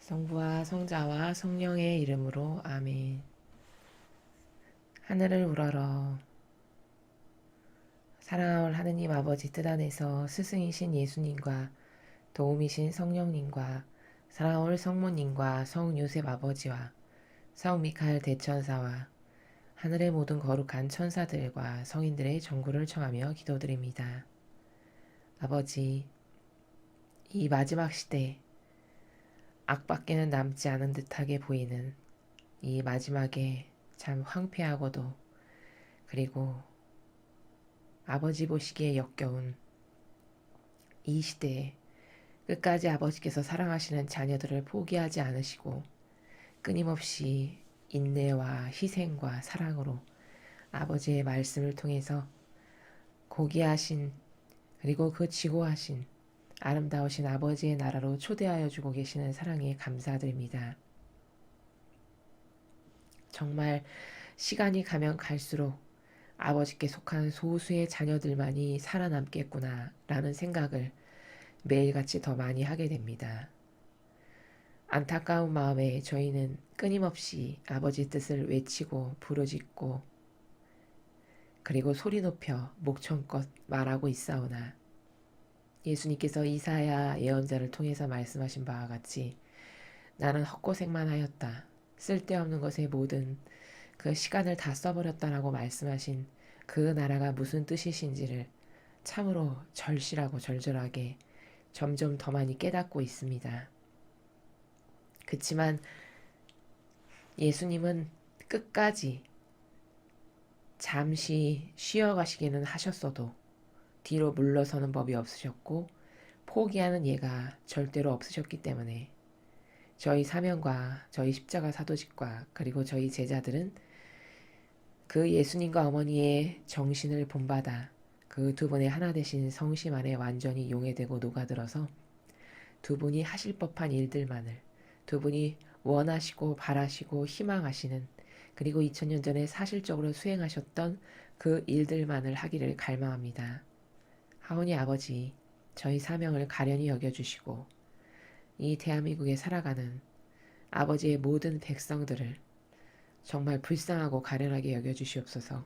성부와 성자와 성령의 이름으로 아멘. 하늘을 우러러 사랑하올 하느님 아버지 뜻 안에서 스승이신 예수님과 도움이신 성령님과 사랑하올 성모님과 성 요셉 아버지와 성 미카엘 대천사와 하늘의 모든 거룩한 천사들과 성인들의 전구를 청하며 기도드립니다. 아버지, 이 마지막 시대 악밖에는 남지 않은 듯하게 보이는 이 마지막에 참 황폐하고도 그리고 아버지 보시기에 역겨운 이 시대에 끝까지 아버지께서 사랑하시는 자녀들을 포기하지 않으시고 끊임없이 인내와 희생과 사랑으로 아버지의 말씀을 통해서 고귀하신 그리고 그 지고하신 아름다우신 아버지의 나라로 초대하여 주고 계시는 사랑에 감사드립니다. 정말 시간이 가면 갈수록 아버지께 속한 소수의 자녀들만이 살아남겠구나 라는 생각을 매일같이 더 많이 하게 됩니다. 안타까운 마음에 저희는 끊임없이 아버지 뜻을 외치고 부르짖고 그리고 소리 높여 목청껏 말하고 있사오나 예수님께서 이사야 예언자를 통해서 말씀하신 바와 같이 나는 헛고생만 하였다. 쓸데없는 것에 모든 그 시간을 다 써버렸다라고 말씀하신 그 나라가 무슨 뜻이신지를 참으로 절실하고 절절하게 점점 더 많이 깨닫고 있습니다. 그치만 예수님은 끝까지 잠시 쉬어가시기는 하셨어도 뒤로 물러서는 법이 없으셨고 포기하는 예가 절대로 없으셨기 때문에 저희 사명과 저희 십자가 사도직과 그리고 저희 제자들은 그 예수님과 어머니의 정신을 본받아 그 두 분의 하나 되신 성심 안에 완전히 용해되고 녹아들어서 두 분이 하실 법한 일들만을 두 분이 원하시고 바라시고 희망하시는 그리고 2000년 전에 사실적으로 수행하셨던 그 일들만을 하기를 갈망합니다. 하오니 아버지, 저희 사명을 가련히 여겨주시고 이 대한민국에 살아가는 아버지의 모든 백성들을 정말 불쌍하고 가련하게 여겨주시옵소서.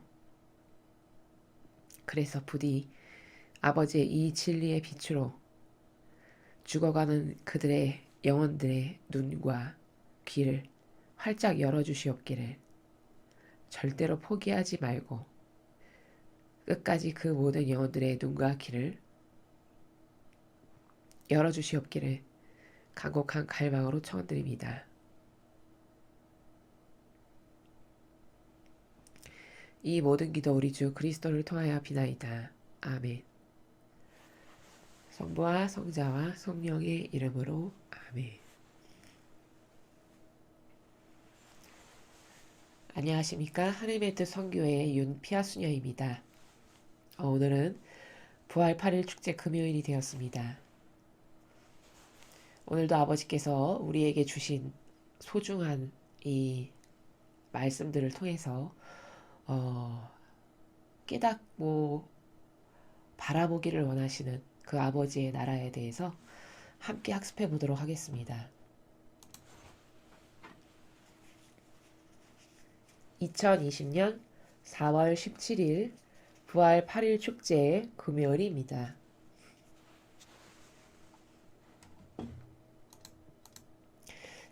그래서 부디 아버지의 이 진리의 빛으로 죽어가는 그들의 영혼들의 눈과 귀를 활짝 열어주시옵기를 절대로 포기하지 말고 끝까지 그 모든 영혼들의 눈과 귀를 열어주시옵기를 간곡한 갈망으로 청드립니다. 이 모든 기도 우리 주 그리스도를 통하여 비나이다. 아멘. 성부와 성자와 성령의 이름으로 아멘. 안녕하십니까. 하늘의 뜻 선교회 윤피아수녀입니다. 오늘은 부활 8일 축제 금요일이 되었습니다. 오늘도 아버지께서 우리에게 주신 소중한 이 말씀들을 통해서 깨닫고 바라보기를 원하시는 그 아버지의 나라에 대해서 함께 학습해 보도록 하겠습니다. 2020년 4월 17일 부활 8일 축제의 금요일입니다.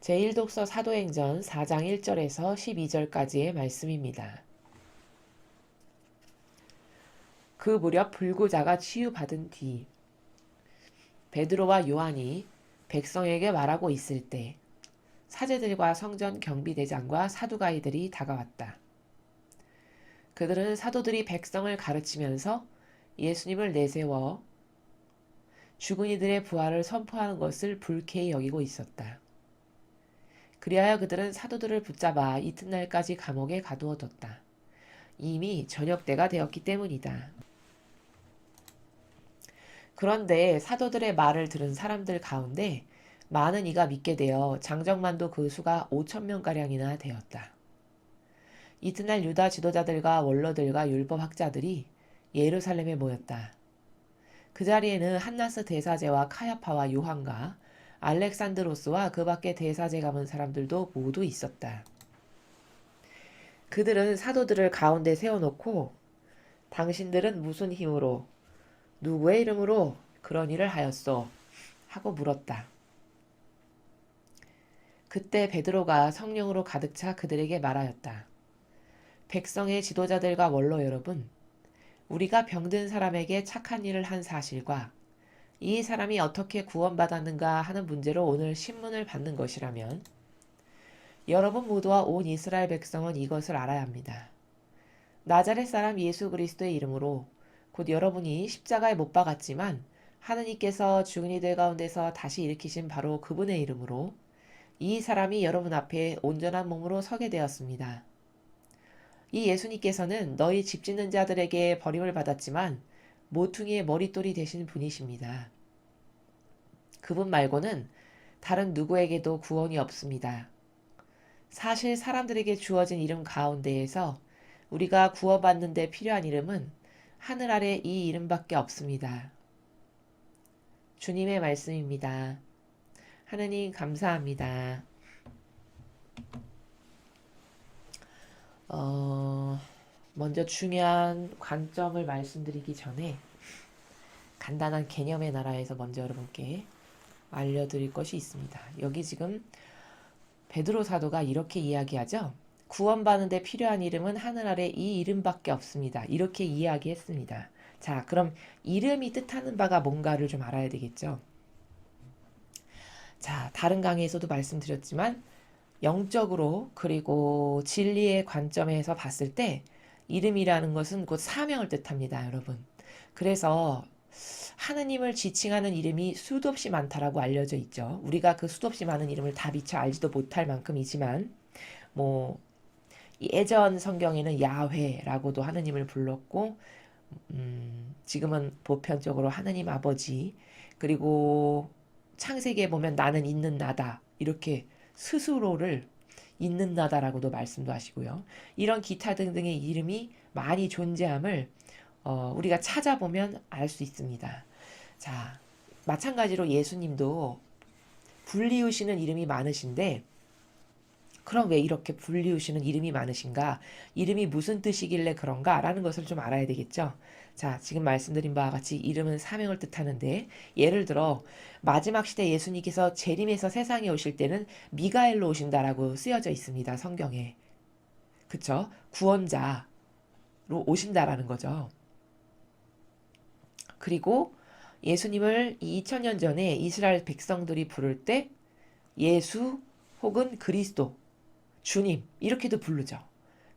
제1독서 사도행전 4장 1절에서 12절까지의 말씀입니다. 그 무렵 불구자가 치유받은 뒤 베드로와 요한이 백성에게 말하고 있을 때 사제들과 성전 경비대장과 사두가이들이 다가왔다. 그들은 사도들이 백성을 가르치면서 예수님을 내세워 죽은 이들의 부활을 선포하는 것을 불쾌히 여기고 있었다. 그리하여 그들은 사도들을 붙잡아 이튿날까지 감옥에 가두어뒀다. 이미 저녁 때가 되었기 때문이다. 그런데 사도들의 말을 들은 사람들 가운데 많은 이가 믿게 되어 장정만도 그 수가 5,000명가량이나 되었다. 이튿날 유다 지도자들과 원로들과 율법학자들이 예루살렘에 모였다. 그 자리에는 한나스 대사제와 카야파와 요한과 알렉산드로스와 그 밖에 대사제 감은 사람들도 모두 있었다. 그들은 사도들을 가운데 세워놓고 당신들은 무슨 힘으로 누구의 이름으로 그런 일을 하였소? 하고 물었다. 그때 베드로가 성령으로 가득 차 그들에게 말하였다. 백성의 지도자들과 원로 여러분, 우리가 병든 사람에게 착한 일을 한 사실과 이 사람이 어떻게 구원받았는가 하는 문제로 오늘 신문을 받는 것이라면 여러분 모두와 온 이스라엘 백성은 이것을 알아야 합니다. 나자렛 사람 예수 그리스도의 이름으로 곧 여러분이 십자가에 못 박았지만 하느님께서 죽은 이들 가운데서 다시 일으키신 바로 그분의 이름으로 이 사람이 여러분 앞에 온전한 몸으로 서게 되었습니다. 이 예수님께서는 너희 집 짓는 자들에게 버림을 받았지만 모퉁이의 머릿돌이 되신 분이십니다. 그분 말고는 다른 누구에게도 구원이 없습니다. 사실 사람들에게 주어진 이름 가운데에서 우리가 구원받는 데 필요한 이름은 하늘 아래 이 이름밖에 없습니다. 주님의 말씀입니다. 하느님 감사합니다. 먼저 중요한 관점을 말씀드리기 전에 간단한 개념의 나라에서 먼저 여러분께 알려드릴 것이 있습니다. 여기 지금 베드로 사도가 이렇게 이야기하죠. 구원받는 데 필요한 이름은 하늘 아래 이 이름밖에 없습니다. 이렇게 이야기했습니다. 자, 그럼 이름이 뜻하는 바가 뭔가를 좀 알아야 되겠죠. 자, 다른 강의에서도 말씀드렸지만 영적으로 그리고 진리의 관점에서 봤을 때 이름이라는 것은 곧 사명을 뜻합니다, 여러분. 그래서 하느님을 지칭하는 이름이 수도 없이 많다라고 알려져 있죠. 우리가 그 수도 없이 많은 이름을 다 미처 알지도 못할 만큼이지만 예전 성경에는 야훼라고도 하느님을 불렀고 지금은 보편적으로 하느님 아버지, 그리고 창세기에 보면 나는 있는 나다 이렇게 스스로를 있는 나다라고도 말씀도 하시고요. 이런 기타 등등의 이름이 많이 존재함을 우리가 찾아보면 알 수 있습니다. 자, 마찬가지로 예수님도 불리우시는 이름이 많으신데 그럼 왜 이렇게 불리우시는 이름이 많으신가? 이름이 무슨 뜻이길래 그런가? 라는 것을 좀 알아야 되겠죠. 자, 지금 말씀드린 바와 같이 이름은 사명을 뜻하는데 예를 들어 마지막 시대 예수님께서 재림해서 세상에 오실 때는 미가엘로 오신다라고 쓰여져 있습니다. 성경에. 그쵸? 구원자로 오신다라는 거죠. 그리고 예수님을 2000년 전에 이스라엘 백성들이 부를 때 예수 혹은 그리스도, 주님 이렇게도 부르죠.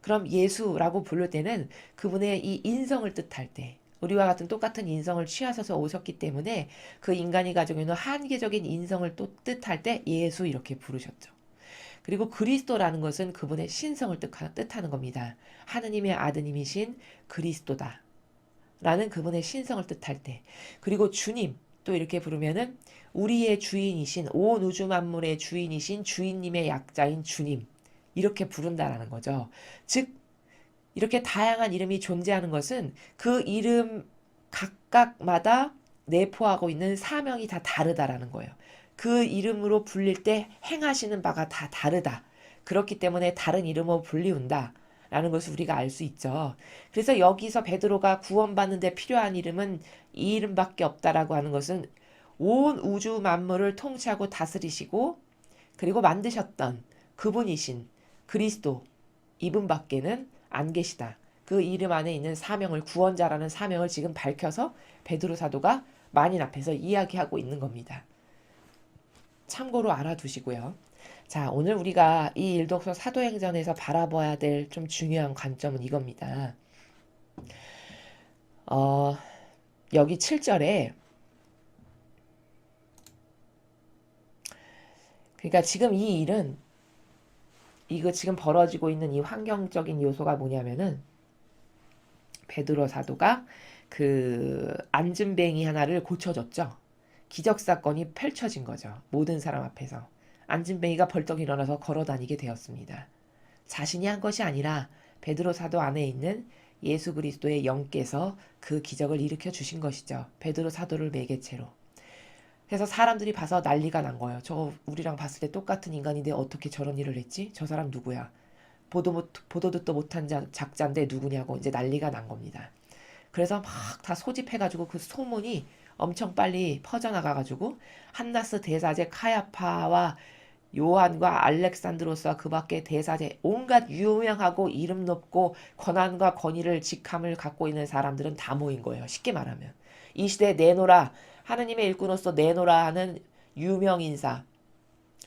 그럼 예수라고 부를 때는 그분의 이 인성을 뜻할 때 우리와 같은 똑같은 인성을 취하셔서 오셨기 때문에 그 인간이 가지고 있는 한계적인 인성을 또 뜻할 때 예수 이렇게 부르셨죠. 그리고 그리스도라는 것은 그분의 신성을 뜻하는 겁니다. 하느님의 아드님이신 그리스도다 라는 그분의 신성을 뜻할 때, 그리고 주님 또 이렇게 부르면은 우리의 주인이신 온 우주 만물의 주인이신 주인님의 약자인 주님 이렇게 부른다라는 거죠. 즉 이렇게 다양한 이름이 존재하는 것은 그 이름 각각마다 내포하고 있는 사명이 다 다르다라는 거예요. 그 이름으로 불릴 때 행하시는 바가 다 다르다. 그렇기 때문에 다른 이름으로 불리운다. 라는 것을 우리가 알 수 있죠. 그래서 여기서 베드로가 구원받는 데 필요한 이름은 이 이름밖에 없다라고 하는 것은 온 우주 만물을 통치하고 다스리시고 그리고 만드셨던 그분이신 그리스도 이분밖에는 안 계시다. 그 이름 안에 있는 사명을 구원자라는 사명을 지금 밝혀서 베드로 사도가 만인 앞에서 이야기하고 있는 겁니다. 참고로 알아두시고요. 자, 오늘 우리가 이 일독서 사도행전에서 바라봐야 될 좀 중요한 관점은 이겁니다. 여기 7절에 그러니까 지금 이 일은 이거 지금 벌어지고 있는 이 환경적인 요소가 뭐냐면은 베드로 사도가 그 안진뱅이 하나를 고쳐줬죠. 기적사건이 펼쳐진 거죠. 모든 사람 앞에서. 안진뱅이가 벌떡 일어나서 걸어다니게 되었습니다. 자신이 한 것이 아니라 베드로 사도 안에 있는 예수 그리스도의 영께서 그 기적을 일으켜 주신 것이죠. 베드로 사도를 매개체로. 그래서 사람들이 봐서 난리가 난 거예요. 저 우리랑 봤을 때 똑같은 인간인데 어떻게 저런 일을 했지? 저 사람 누구야? 보도 듣도 못한 작자인데 누구냐고 이제 난리가 난 겁니다. 그래서 막 다 소집해가지고 그 소문이 엄청 빨리 퍼져나가가지고 한나스 대사제 카야파와 요한과 알렉산드로스와 그 밖에 대사제 온갖 유명하고 이름 높고 권한과 권위를 직함을 갖고 있는 사람들은 다 모인 거예요. 쉽게 말하면 이 시대에 내노라 하느님의 일꾼으로서 내노라 하는 유명 인사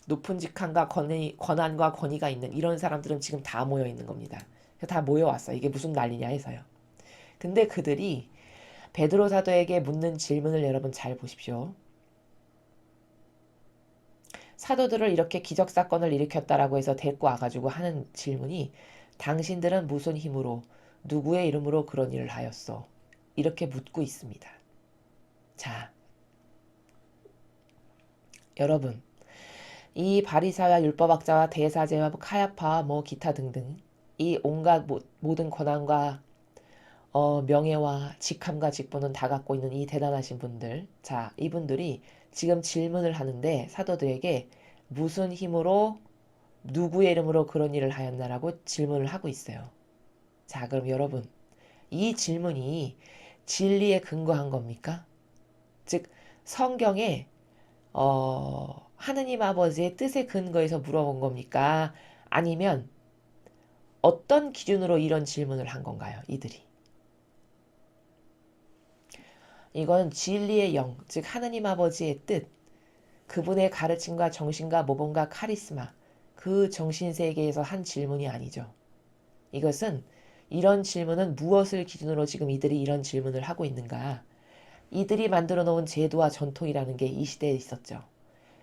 높은 직함과 권한과 권위가 있는 이런 사람들은 지금 다 모여 있는 겁니다. 다 모여왔어. 이게 무슨 난리냐 해서요. 근데 그들이 베드로 사도에게 묻는 질문을 여러분 잘 보십시오. 사도들을 이렇게 기적사건을 일으켰다라고 해서 데리고 와가지고 하는 질문이 당신들은 무슨 힘으로 누구의 이름으로 그런 일을 하였어? 이렇게 묻고 있습니다. 자, 여러분 이 바리사와 율법학자와 대사제와 카야파 기타 등등 이 온갖 모든 권한과 명예와 직함과 직분은 다 갖고 있는 이 대단하신 분들. 자, 이분들이 지금 질문을 하는데 사도들에게 무슨 힘으로 누구의 이름으로 그런 일을 하였나라고 질문을 하고 있어요. 자, 그럼 여러분 이 질문이 진리에 근거한 겁니까? 즉 성경에 하느님 아버지의 뜻에 근거해서 물어본 겁니까? 아니면 어떤 기준으로 이런 질문을 한 건가요? 이들이. 이건 진리의 영, 즉 하느님 아버지의 뜻, 그분의 가르침과 정신과 모범과 카리스마, 그 정신세계에서 한 질문이 아니죠. 이것은 이런 질문은 무엇을 기준으로 지금 이들이 이런 질문을 하고 있는가? 이들이 만들어 놓은 제도와 전통이라는 게 이 시대에 있었죠.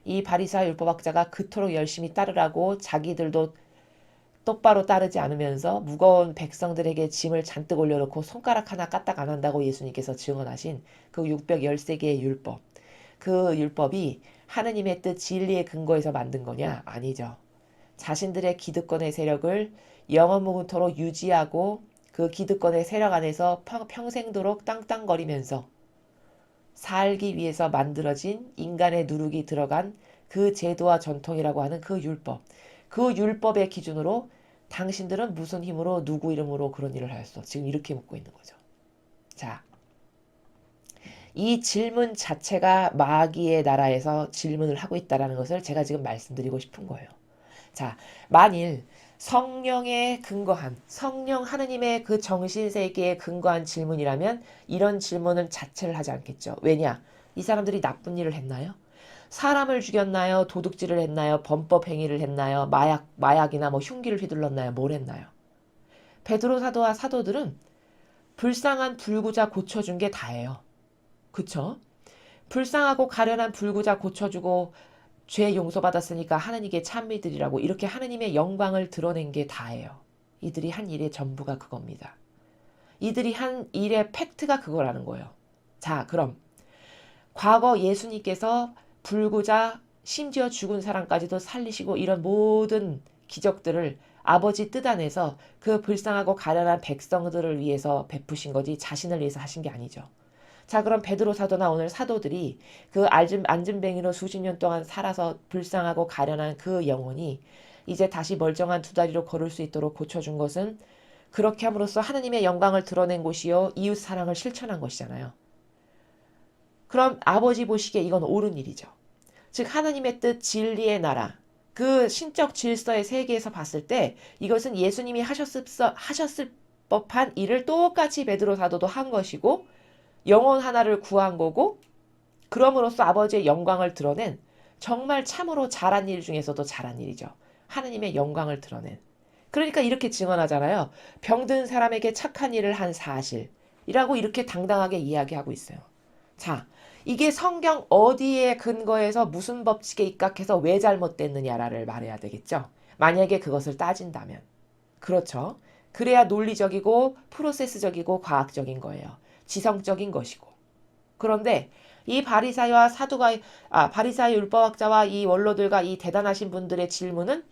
이 바리사 율법학자가 그토록 열심히 따르라고 자기들도 똑바로 따르지 않으면서 무거운 백성들에게 짐을 잔뜩 올려놓고 손가락 하나 까딱 안 한다고 예수님께서 증언하신 그 613개의 율법. 그 율법이 하느님의 뜻 진리의 근거에서 만든 거냐? 아니죠. 자신들의 기득권의 세력을 영원무궁토록 유지하고 그 기득권의 세력 안에서 평생도록 땅땅거리면서 살기 위해서 만들어진 인간의 누룩이 들어간 그 제도와 전통이라고 하는 그 율법. 그 율법의 기준으로 당신들은 무슨 힘으로 누구 이름으로 그런 일을 하였어? 지금 이렇게 묻고 있는 거죠. 자, 이 질문 자체가 마귀의 나라에서 질문을 하고 있다는 것을 제가 지금 말씀드리고 싶은 거예요. 자, 만일 성령에 근거한 성령 하느님의 그 정신세계에 근거한 질문이라면 이런 질문은 자체를 하지 않겠죠. 왜냐? 이 사람들이 나쁜 일을 했나요? 사람을 죽였나요? 도둑질을 했나요? 범법 행위를 했나요? 마약이나 흉기를 휘둘렀나요? 뭘 했나요? 베드로 사도와 사도들은 불쌍한 불구자 고쳐준 게 다예요. 그쵸? 불쌍하고 가련한 불구자 고쳐주고 죄 용서받았으니까 하느님께 찬미드리라고 이렇게 하느님의 영광을 드러낸 게 다예요. 이들이 한 일의 전부가 그겁니다. 이들이 한 일의 팩트가 그거라는 거예요. 자, 그럼 과거 예수님께서 불구자 심지어 죽은 사람까지도 살리시고 이런 모든 기적들을 아버지 뜻 안에서 그 불쌍하고 가련한 백성들을 위해서 베푸신 거지 자신을 위해서 하신 게 아니죠. 자, 그럼 베드로 사도나 오늘 사도들이 그 앉은뱅이로 수십 년 동안 살아서 불쌍하고 가련한 그 영혼이 이제 다시 멀쩡한 두 다리로 걸을 수 있도록 고쳐준 것은 그렇게 함으로써 하느님의 영광을 드러낸 곳이요 이웃 사랑을 실천한 것이잖아요. 그럼 아버지 보시기에 이건 옳은 일이죠. 즉 하느님의 뜻 진리의 나라 그 신적 질서의 세계에서 봤을 때 이것은 예수님이 하셨을 법한 일을 똑같이 베드로 사도도 한 것이고 영혼 하나를 구한 거고 그럼으로써 아버지의 영광을 드러낸 정말 참으로 잘한 일 중에서도 잘한 일이죠. 하느님의 영광을 드러낸. 그러니까 이렇게 증언하잖아요. 병든 사람에게 착한 일을 한 사실이라고 이렇게 당당하게 이야기하고 있어요. 자, 이게 성경 어디에 근거해서 무슨 법칙에 입각해서 왜 잘못됐느냐를 말해야 되겠죠. 만약에 그것을 따진다면. 그렇죠. 그래야 논리적이고 프로세스적이고 과학적인 거예요. 지성적인 것이고. 그런데 이 바리사의 율법학자와 이 원로들과 이 대단하신 분들의 질문은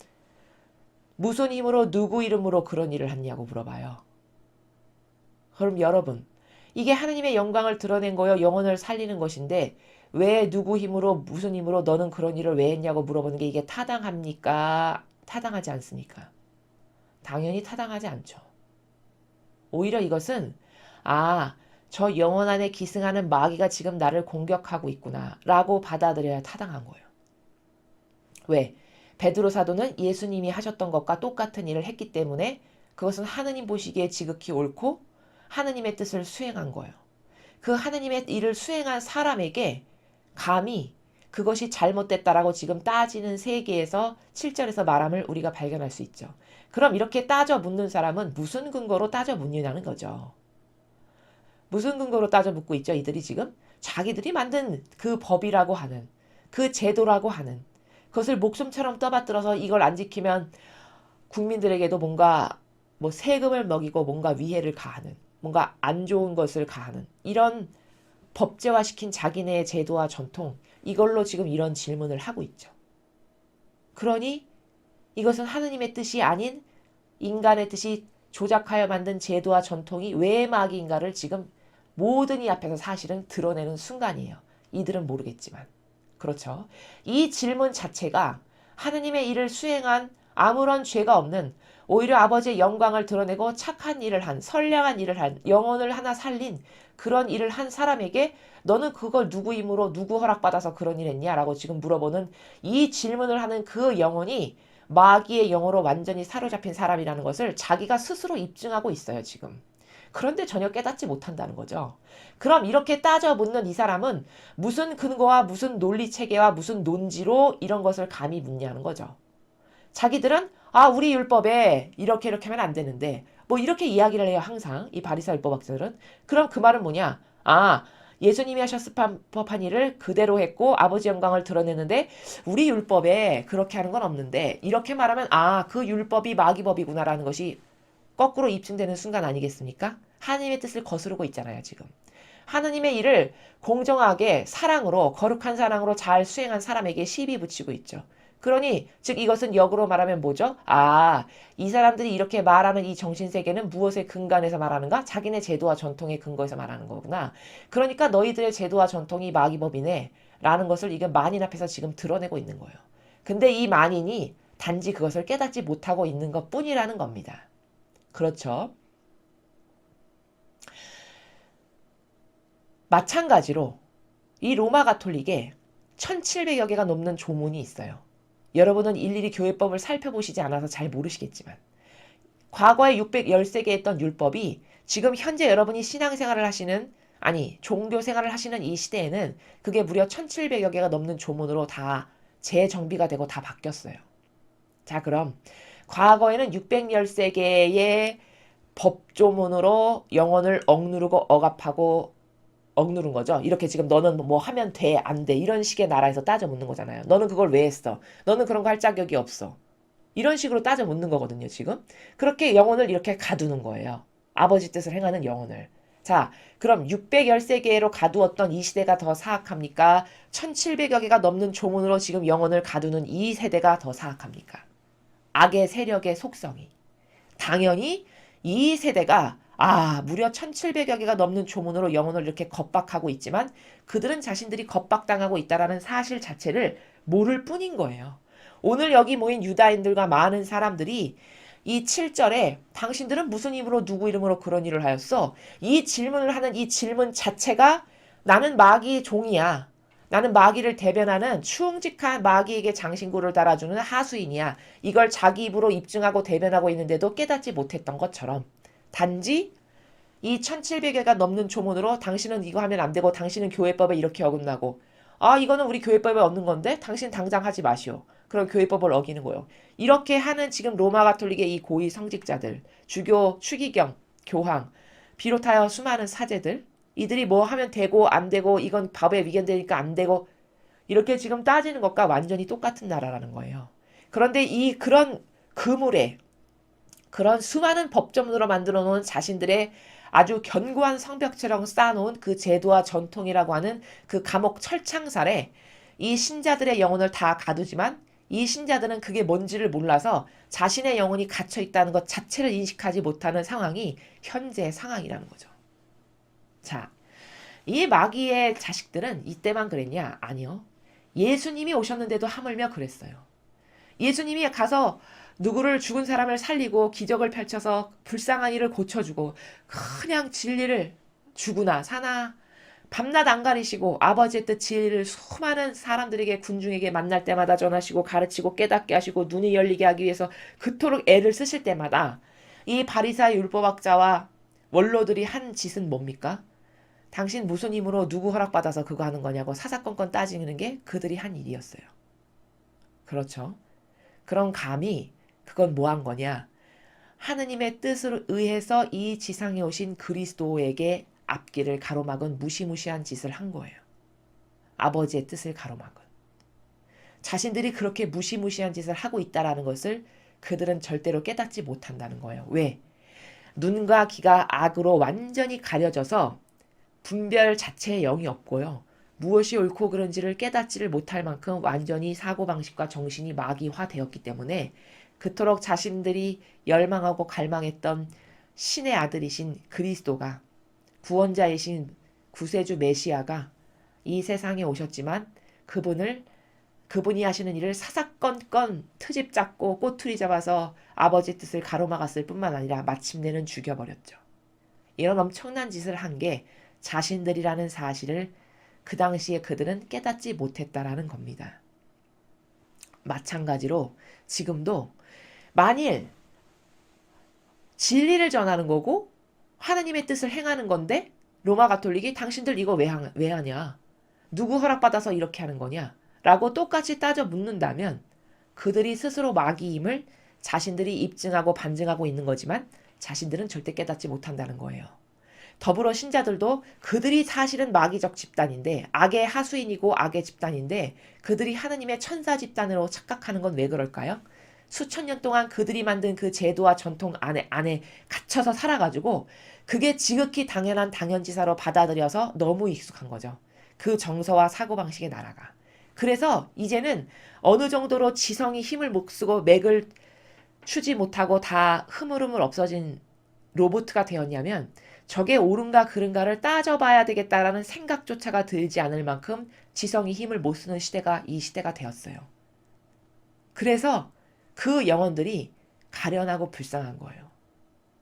무슨 힘으로 누구 이름으로 그런 일을 했냐고 물어봐요. 그럼 여러분, 이게 하느님의 영광을 드러낸 거요, 영혼을 살리는 것인데 왜 누구 힘으로 무슨 힘으로 너는 그런 일을 왜 했냐고 물어보는 게 이게 타당합니까? 타당하지 않습니까? 당연히 타당하지 않죠. 오히려 이것은 저 영혼 안에 기승하는 마귀가 지금 나를 공격하고 있구나 라고 받아들여야 타당한 거예요. 왜? 베드로 사도는 예수님이 하셨던 것과 똑같은 일을 했기 때문에 그것은 하느님 보시기에 지극히 옳고 하느님의 뜻을 수행한 거예요. 그 하느님의 일을 수행한 사람에게 감히 그것이 잘못됐다라고 지금 따지는 세계에서 7절에서 말함을 우리가 발견할 수 있죠. 그럼 이렇게 따져 묻는 사람은 무슨 근거로 따져 묻느냐는 거죠. 무슨 근거로 따져 묻고 있죠? 이들이 지금 자기들이 만든 그 법이라고 하는 그 제도라고 하는 그것을 목숨처럼 떠받들어서 이걸 안 지키면 국민들에게도 뭔가 뭐 세금을 먹이고 뭔가 위해를 가하는 뭔가 안 좋은 것을 가하는 이런 법제화시킨 자기네의 제도와 전통 이걸로 지금 이런 질문을 하고 있죠. 그러니 이것은 하느님의 뜻이 아닌 인간의 뜻이 조작하여 만든 제도와 전통이 왜 마귀인가를 지금 모든 이 앞에서 사실은 드러내는 순간이에요. 이들은 모르겠지만. 그렇죠. 이 질문 자체가 하느님의 일을 수행한 아무런 죄가 없는 오히려 아버지의 영광을 드러내고 착한 일을 한 선량한 일을 한 영혼을 하나 살린 그런 일을 한 사람에게 너는 그걸 누구 힘으로 누구 허락받아서 그런 일 했냐라고 지금 물어보는 이 질문을 하는 그 영혼이 마귀의 영으로 완전히 사로잡힌 사람이라는 것을 자기가 스스로 입증하고 있어요, 지금. 그런데 전혀 깨닫지 못한다는 거죠. 그럼 이렇게 따져 묻는 이 사람은 무슨 근거와 무슨 논리 체계와 무슨 논지로 이런 것을 감히 묻냐는 거죠. 자기들은 우리 율법에 이렇게 하면 안 되는데 뭐 이렇게 이야기를 해요, 항상. 이 바리사 율법학자들은. 그럼 그 말은 뭐냐? 예수님이 하셨을 법한 일을 그대로 했고 아버지 영광을 드러내는데 우리 율법에 그렇게 하는 건 없는데 이렇게 말하면 그 율법이 마귀법이구나라는 것이 거꾸로 입증되는 순간 아니겠습니까? 하나님의 뜻을 거스르고 있잖아요, 지금. 하나님의 일을 공정하게 사랑으로 거룩한 사랑으로 잘 수행한 사람에게 시비 붙이고 있죠. 그러니 즉 이것은 역으로 말하면 뭐죠? 이 사람들이 이렇게 말하는 이 정신세계는 무엇에 근간해서 말하는가? 자기네 제도와 전통에 근거해서 말하는 거구나. 그러니까 너희들의 제도와 전통이 마귀법이네 라는 것을 이게 만인 앞에서 지금 드러내고 있는 거예요. 근데 이 만인이 단지 그것을 깨닫지 못하고 있는 것 뿐이라는 겁니다. 그렇죠? 마찬가지로 이 로마 가톨릭에 1700여 개가 넘는 조문이 있어요. 여러분은 일일이 교회법을 살펴보시지 않아서 잘 모르시겠지만 과거에 613개 했던 율법이 지금 현재 여러분이 신앙생활을 하시는 종교 생활을 하시는 이 시대에는 그게 무려 1700여 개가 넘는 조문으로 다 재정비가 되고 다 바뀌었어요. 자, 그럼 과거에는 613개의 법조문으로 영혼을 억누르고 억압하고 억누른 거죠. 이렇게 지금 너는 뭐 하면 돼, 안 돼. 이런 식의 나라에서 따져 묻는 거잖아요. 너는 그걸 왜 했어? 너는 그런 거 할 자격이 없어. 이런 식으로 따져 묻는 거거든요, 지금. 그렇게 영혼을 이렇게 가두는 거예요. 아버지 뜻을 행하는 영혼을. 자, 그럼 613개로 가두었던 이 시대가 더 사악합니까? 1700여 개가 넘는 조문으로 지금 영혼을 가두는 이 세대가 더 사악합니까? 악의 세력의 속성이. 당연히 이 세대가 무려 1700여 개가 넘는 조문으로 영혼을 이렇게 겁박하고 있지만 그들은 자신들이 겁박당하고 있다는 사실 자체를 모를 뿐인 거예요. 오늘 여기 모인 유다인들과 많은 사람들이 이 7절에 당신들은 무슨 힘으로 누구 이름으로 그런 일을 하였어? 이 질문을 하는 이 질문 자체가 나는 마귀의 종이야. 나는 마귀를 대변하는 충직한 마귀에게 장신구를 달아주는 하수인이야. 이걸 자기 입으로 입증하고 대변하고 있는데도 깨닫지 못했던 것처럼 단지 이 1700개가 넘는 조문으로 당신은 이거 하면 안 되고 당신은 교회법에 이렇게 어긋나고 이거는 우리 교회법에 없는 건데 당신 당장 하지 마시오. 그럼 교회법을 어기는 거예요. 이렇게 하는 지금 로마 가톨릭의 이 고위 성직자들, 주교, 추기경, 교황, 비롯하여 수많은 사제들 이들이 뭐 하면 되고 안 되고 이건 법에 위반되니까 안 되고 이렇게 지금 따지는 것과 완전히 똑같은 나라라는 거예요. 그런데 그런 그물에 그런 수많은 법조문으로 만들어 놓은 자신들의 아주 견고한 성벽처럼 쌓아놓은 그 제도와 전통이라고 하는 그 감옥 철창살에 이 신자들의 영혼을 다 가두지만 이 신자들은 그게 뭔지를 몰라서 자신의 영혼이 갇혀 있다는 것 자체를 인식하지 못하는 상황이 현재의 상황이라는 거죠. 자, 이 마귀의 자식들은 이때만 그랬냐? 아니요. 예수님이 오셨는데도 하물며 그랬어요. 예수님이 가서 누구를 죽은 사람을 살리고 기적을 펼쳐서 불쌍한 이를 고쳐주고 그냥 진리를 주구나 사나 밤낮 안 가리시고 아버지의 뜻 진리를 수많은 사람들에게 군중에게 만날 때마다 전하시고 가르치고 깨닫게 하시고 눈이 열리게 하기 위해서 그토록 애를 쓰실 때마다 이 바리사의 율법학자와 원로들이 한 짓은 뭡니까? 당신 무슨 힘으로 누구 허락받아서 그거 하는 거냐고 사사건건 따지는 게 그들이 한 일이었어요. 그렇죠. 그럼 감히 그건 뭐 한 거냐? 하느님의 뜻을 의해서 이 지상에 오신 그리스도에게 앞길을 가로막은 무시무시한 짓을 한 거예요. 아버지의 뜻을 가로막은. 자신들이 그렇게 무시무시한 짓을 하고 있다는 것을 그들은 절대로 깨닫지 못한다는 거예요. 왜? 눈과 귀가 악으로 완전히 가려져서 분별 자체에 영이 없고요. 무엇이 옳고 그른지를 깨닫지를 못할 만큼 완전히 사고방식과 정신이 마귀화되었기 때문에 그토록 자신들이 열망하고 갈망했던 신의 아들이신 그리스도가 구원자이신 구세주 메시아가 이 세상에 오셨지만 그분이 하시는 일을 사사건건 트집 잡고 꼬투리 잡아서 아버지 뜻을 가로막았을 뿐만 아니라 마침내는 죽여버렸죠. 이런 엄청난 짓을 한 게 자신들이라는 사실을 그 당시에 그들은 깨닫지 못했다라는 겁니다. 마찬가지로 지금도 만일 진리를 전하는 거고 하나님의 뜻을 행하는 건데 로마 가톨릭이 당신들 이거 왜 하냐? 누구 허락받아서 이렇게 하는 거냐? 라고 똑같이 따져 묻는다면 그들이 스스로 마귀임을 자신들이 입증하고 반증하고 있는 거지만 자신들은 절대 깨닫지 못한다는 거예요. 더불어 신자들도 그들이 사실은 마귀적 집단인데 악의 하수인이고 악의 집단인데 그들이 하느님의 천사 집단으로 착각하는 건 왜 그럴까요? 수천 년 동안 그들이 만든 그 제도와 전통 안에 갇혀서 살아가지고 그게 지극히 당연한 당연지사로 받아들여서 너무 익숙한 거죠. 그 정서와 사고방식의 나라가. 그래서 이제는 어느 정도로 지성이 힘을 못 쓰고 맥을 추지 못하고 다 흐물흐물 없어진 로봇가 되었냐면 저게 옳은가 그른가를 따져봐야 되겠다라는 생각조차가 들지 않을 만큼 지성이 힘을 못 쓰는 시대가 이 시대가 되었어요. 그래서 그 영혼들이 가련하고 불쌍한 거예요.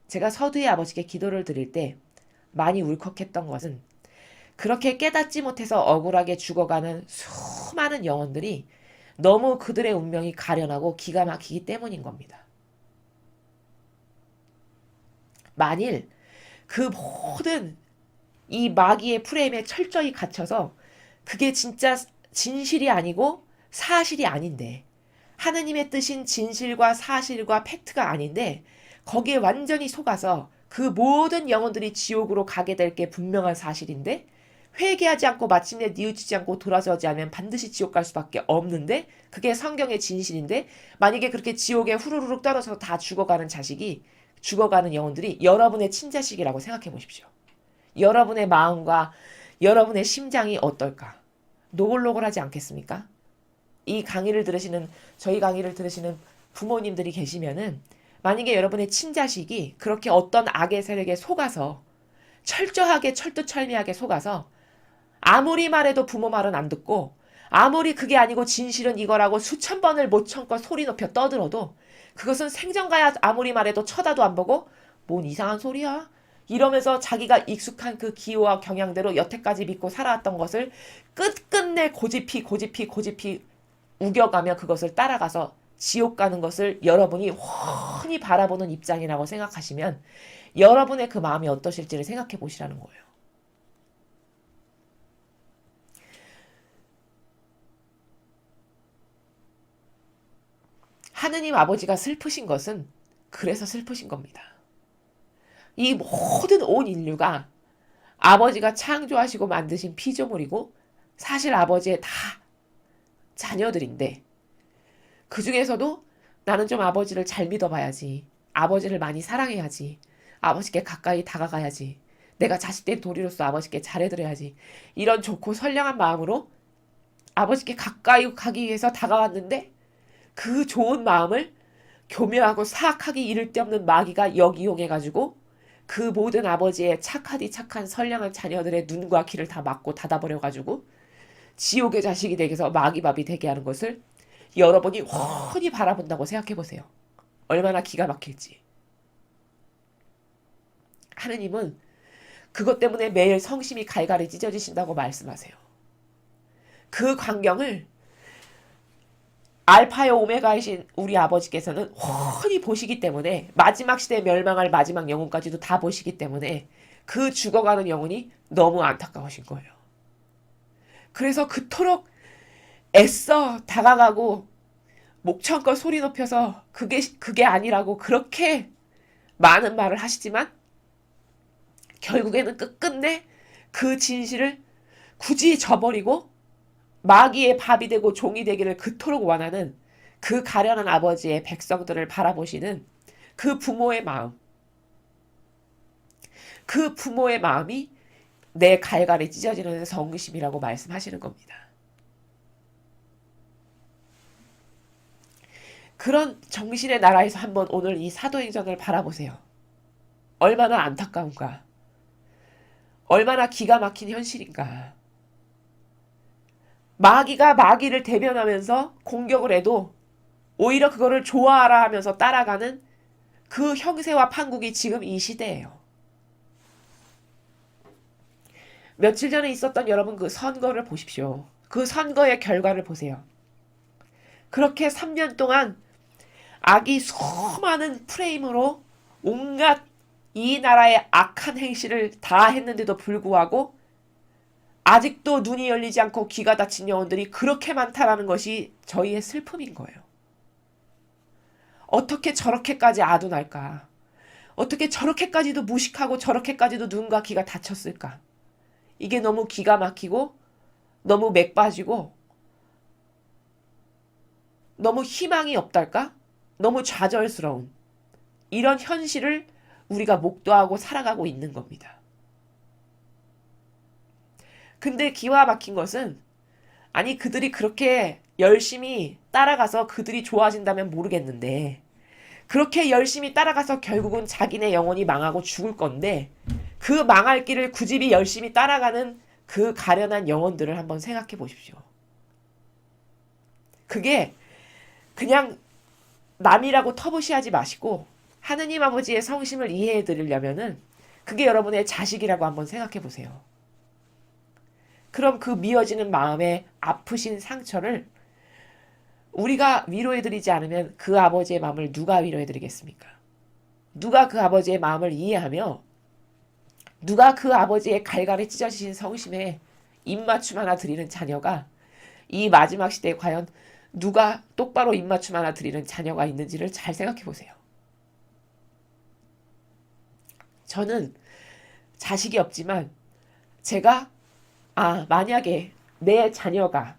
제가 서두에 아버지께 기도를 드릴 때 많이 울컥했던 것은 그렇게 깨닫지 못해서 억울하게 죽어가는 수많은 영혼들이 너무 그들의 운명이 가련하고 기가 막히기 때문인 겁니다. 만일 그 모든 이 마귀의 프레임에 철저히 갇혀서 그게 진짜 진실이 아니고 사실이 아닌데 하느님의 뜻인 진실과 사실과 팩트가 아닌데 거기에 완전히 속아서 그 모든 영혼들이 지옥으로 가게 될 게 분명한 사실인데 회개하지 않고 마침내 뉘우치지 않고 돌아서지 않으면 반드시 지옥 갈 수밖에 없는데 그게 성경의 진실인데 만약에 그렇게 지옥에 후루룩 떨어져서 다 죽어가는 죽어가는 영혼들이 여러분의 친자식이라고 생각해 보십시오. 여러분의 마음과 여러분의 심장이 어떨까? 노골노골하지 않겠습니까? 저희 강의를 들으시는 부모님들이 계시면은 만약에 여러분의 친자식이 그렇게 어떤 악의 세력에 속아서 철저하게 철두철미하게 속아서 아무리 말해도 부모 말은 안 듣고 아무리 그게 아니고 진실은 이거라고 수천 번을 못 참고 소리 높여 떠들어도 그것은 생전가야 아무리 말해도 쳐다도 안 보고 뭔 이상한 소리야 이러면서 자기가 익숙한 그 기호와 경향대로 여태까지 믿고 살아왔던 것을 끝끝내 고집히 우겨가며 그것을 따라가서 지옥 가는 것을 여러분이 훤히 바라보는 입장이라고 생각하시면 여러분의 그 마음이 어떠실지를 생각해 보시라는 거예요. 하느님 아버지가 슬프신 것은 그래서 슬프신 겁니다. 이 모든 온 인류가 아버지가 창조하시고 만드신 피조물이고 사실 아버지의 다 자녀들인데 그 중에서도 나는 좀 아버지를 잘 믿어봐야지. 아버지를 많이 사랑해야지. 아버지께 가까이 다가가야지. 내가 자식된 도리로서 아버지께 잘해드려야지. 이런 좋고 선량한 마음으로 아버지께 가까이 가기 위해서 다가왔는데 그 좋은 마음을 교묘하고 사악하기 이를 데 없는 마귀가 역이용해가지고 그 모든 아버지의 착하디 착한 선량한 자녀들의 눈과 귀를 다 막고 닫아버려가지고 지옥의 자식이 되게서 마귀밥이 되게 하는 것을 여러분이 훤히 바라본다고 생각해보세요. 얼마나 기가 막힐지. 하느님은 그것 때문에 매일 성심이 갈갈이 찢어지신다고 말씀하세요. 그 광경을 알파요 오메가이신 우리 아버지께서는 훤히 보시기 때문에 마지막 시대에 멸망할 마지막 영혼까지도 다 보시기 때문에 그 죽어가는 영혼이 너무 안타까우신 거예요. 그래서 그토록 애써 다가가고 목청껏 소리 높여서 그게 아니라고 그렇게 많은 말을 하시지만 결국에는 끝끝내 그 진실을 굳이 저버리고 마귀의 밥이 되고 종이 되기를 그토록 원하는 그 가련한 아버지의 백성들을 바라보시는 그 부모의 마음. 그 부모의 마음이 내 갈갈이 찢어지는 성심이라고 말씀하시는 겁니다. 그런 정신의 나라에서 한번 오늘 이 사도행전을 바라보세요. 얼마나 안타까운가. 얼마나 기가 막힌 현실인가. 마귀가 마귀를 대변하면서 공격을 해도 오히려 그거를 좋아하라 하면서 따라가는 그 형세와 판국이 지금 이 시대예요. 며칠 전에 있었던 여러분 그 선거를 보십시오. 그 선거의 결과를 보세요. 그렇게 3년 동안 악이 수많은 프레임으로 온갖 이 나라의 악한 행실을 다 했는데도 불구하고 아직도 눈이 열리지 않고 귀가 닫힌 영혼들이 그렇게 많다라는 것이 저희의 슬픔인 거예요. 어떻게 저렇게까지 아둔할까? 어떻게 저렇게까지도 무식하고 저렇게까지도 눈과 귀가 닫혔을까? 이게 너무 기가 막히고 너무 맥 빠지고 너무 희망이 없달까? 너무 좌절스러운 이런 현실을 우리가 목도하고 살아가고 있는 겁니다. 근데 기가 막힌 것은 아니 그들이 그렇게 열심히 따라가서 그들이 좋아진다면 모르겠는데 그렇게 열심히 따라가서 결국은 자기네 영혼이 망하고 죽을 건데 그 망할 길을 굳이 열심히 따라가는 그 가련한 영혼들을 한번 생각해 보십시오. 그게 그냥 남이라고 터부시하지 마시고 하느님 아버지의 성심을 이해해 드리려면은 그게 여러분의 자식이라고 한번 생각해 보세요. 그럼 그 미어지는 마음에 아프신 상처를 우리가 위로해 드리지 않으면 그 아버지의 마음을 누가 위로해 드리겠습니까? 누가 그 아버지의 마음을 이해하며 누가 그 아버지의 갈갈이 찢어지신 성심에 입맞춤 하나 드리는 자녀가 이 마지막 시대에 과연 누가 똑바로 입맞춤 하나 드리는 자녀가 있는지를 잘 생각해 보세요. 저는 자식이 없지만 제가 만약에 내 자녀가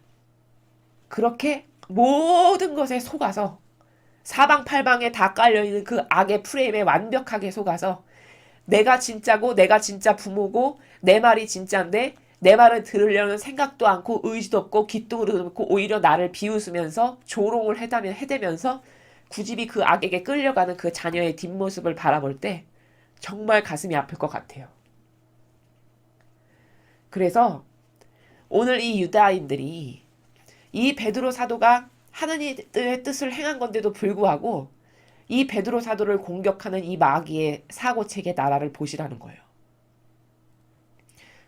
그렇게 모든 것에 속아서 사방팔방에 다 깔려있는 그 악의 프레임에 완벽하게 속아서 내가 진짜고 내가 진짜 부모고 내 말이 진짜인데 내 말을 들으려는 생각도 않고 의지도 없고 귀뚱으로 없고 오히려 나를 비웃으면서 조롱을 해대면서 굳이 그 악에게 끌려가는 그 자녀의 뒷모습을 바라볼 때 정말 가슴이 아플 것 같아요. 그래서 오늘 이 유다인들이 이 베드로 사도가 하느님의 뜻을 행한 건데도 불구하고 이 베드로 사도를 공격하는 이 마귀의 사고책의 나라를 보시라는 거예요.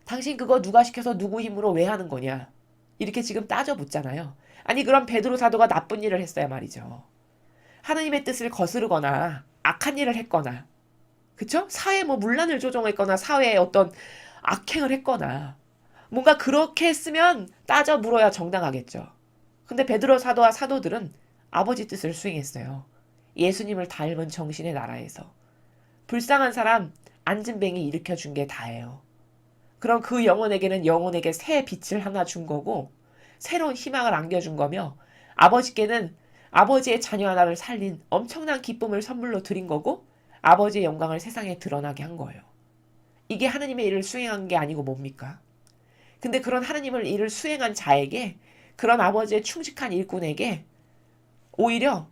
당신 그거 누가 시켜서 누구 힘으로 왜 하는 거냐? 이렇게 지금 따져 묻잖아요. 아니 그럼 베드로 사도가 나쁜 일을 했어야 말이죠. 하느님의 뜻을 거스르거나 악한 일을 했거나 그쵸? 사회에 문란을 조종했거나 사회에 어떤 악행을 했거나 뭔가 그렇게 했으면 따져 물어야 정당하겠죠. 근데 베드로 사도와 사도들은 아버지 뜻을 수행했어요. 예수님을 닮은 정신의 나라에서. 불쌍한 사람 안진뱅이 일으켜준 게 다예요. 그럼 그 영혼에게는 영혼에게 새 빛을 하나 준 거고 새로운 희망을 안겨준 거며 아버지께는 아버지의 자녀 하나를 살린 엄청난 기쁨을 선물로 드린 거고 아버지의 영광을 세상에 드러나게 한 거예요. 이게 하느님의 일을 수행한 게 아니고 뭡니까? 근데 그런 하느님을 일을 수행한 자에게 그런 아버지의 충직한 일꾼에게 오히려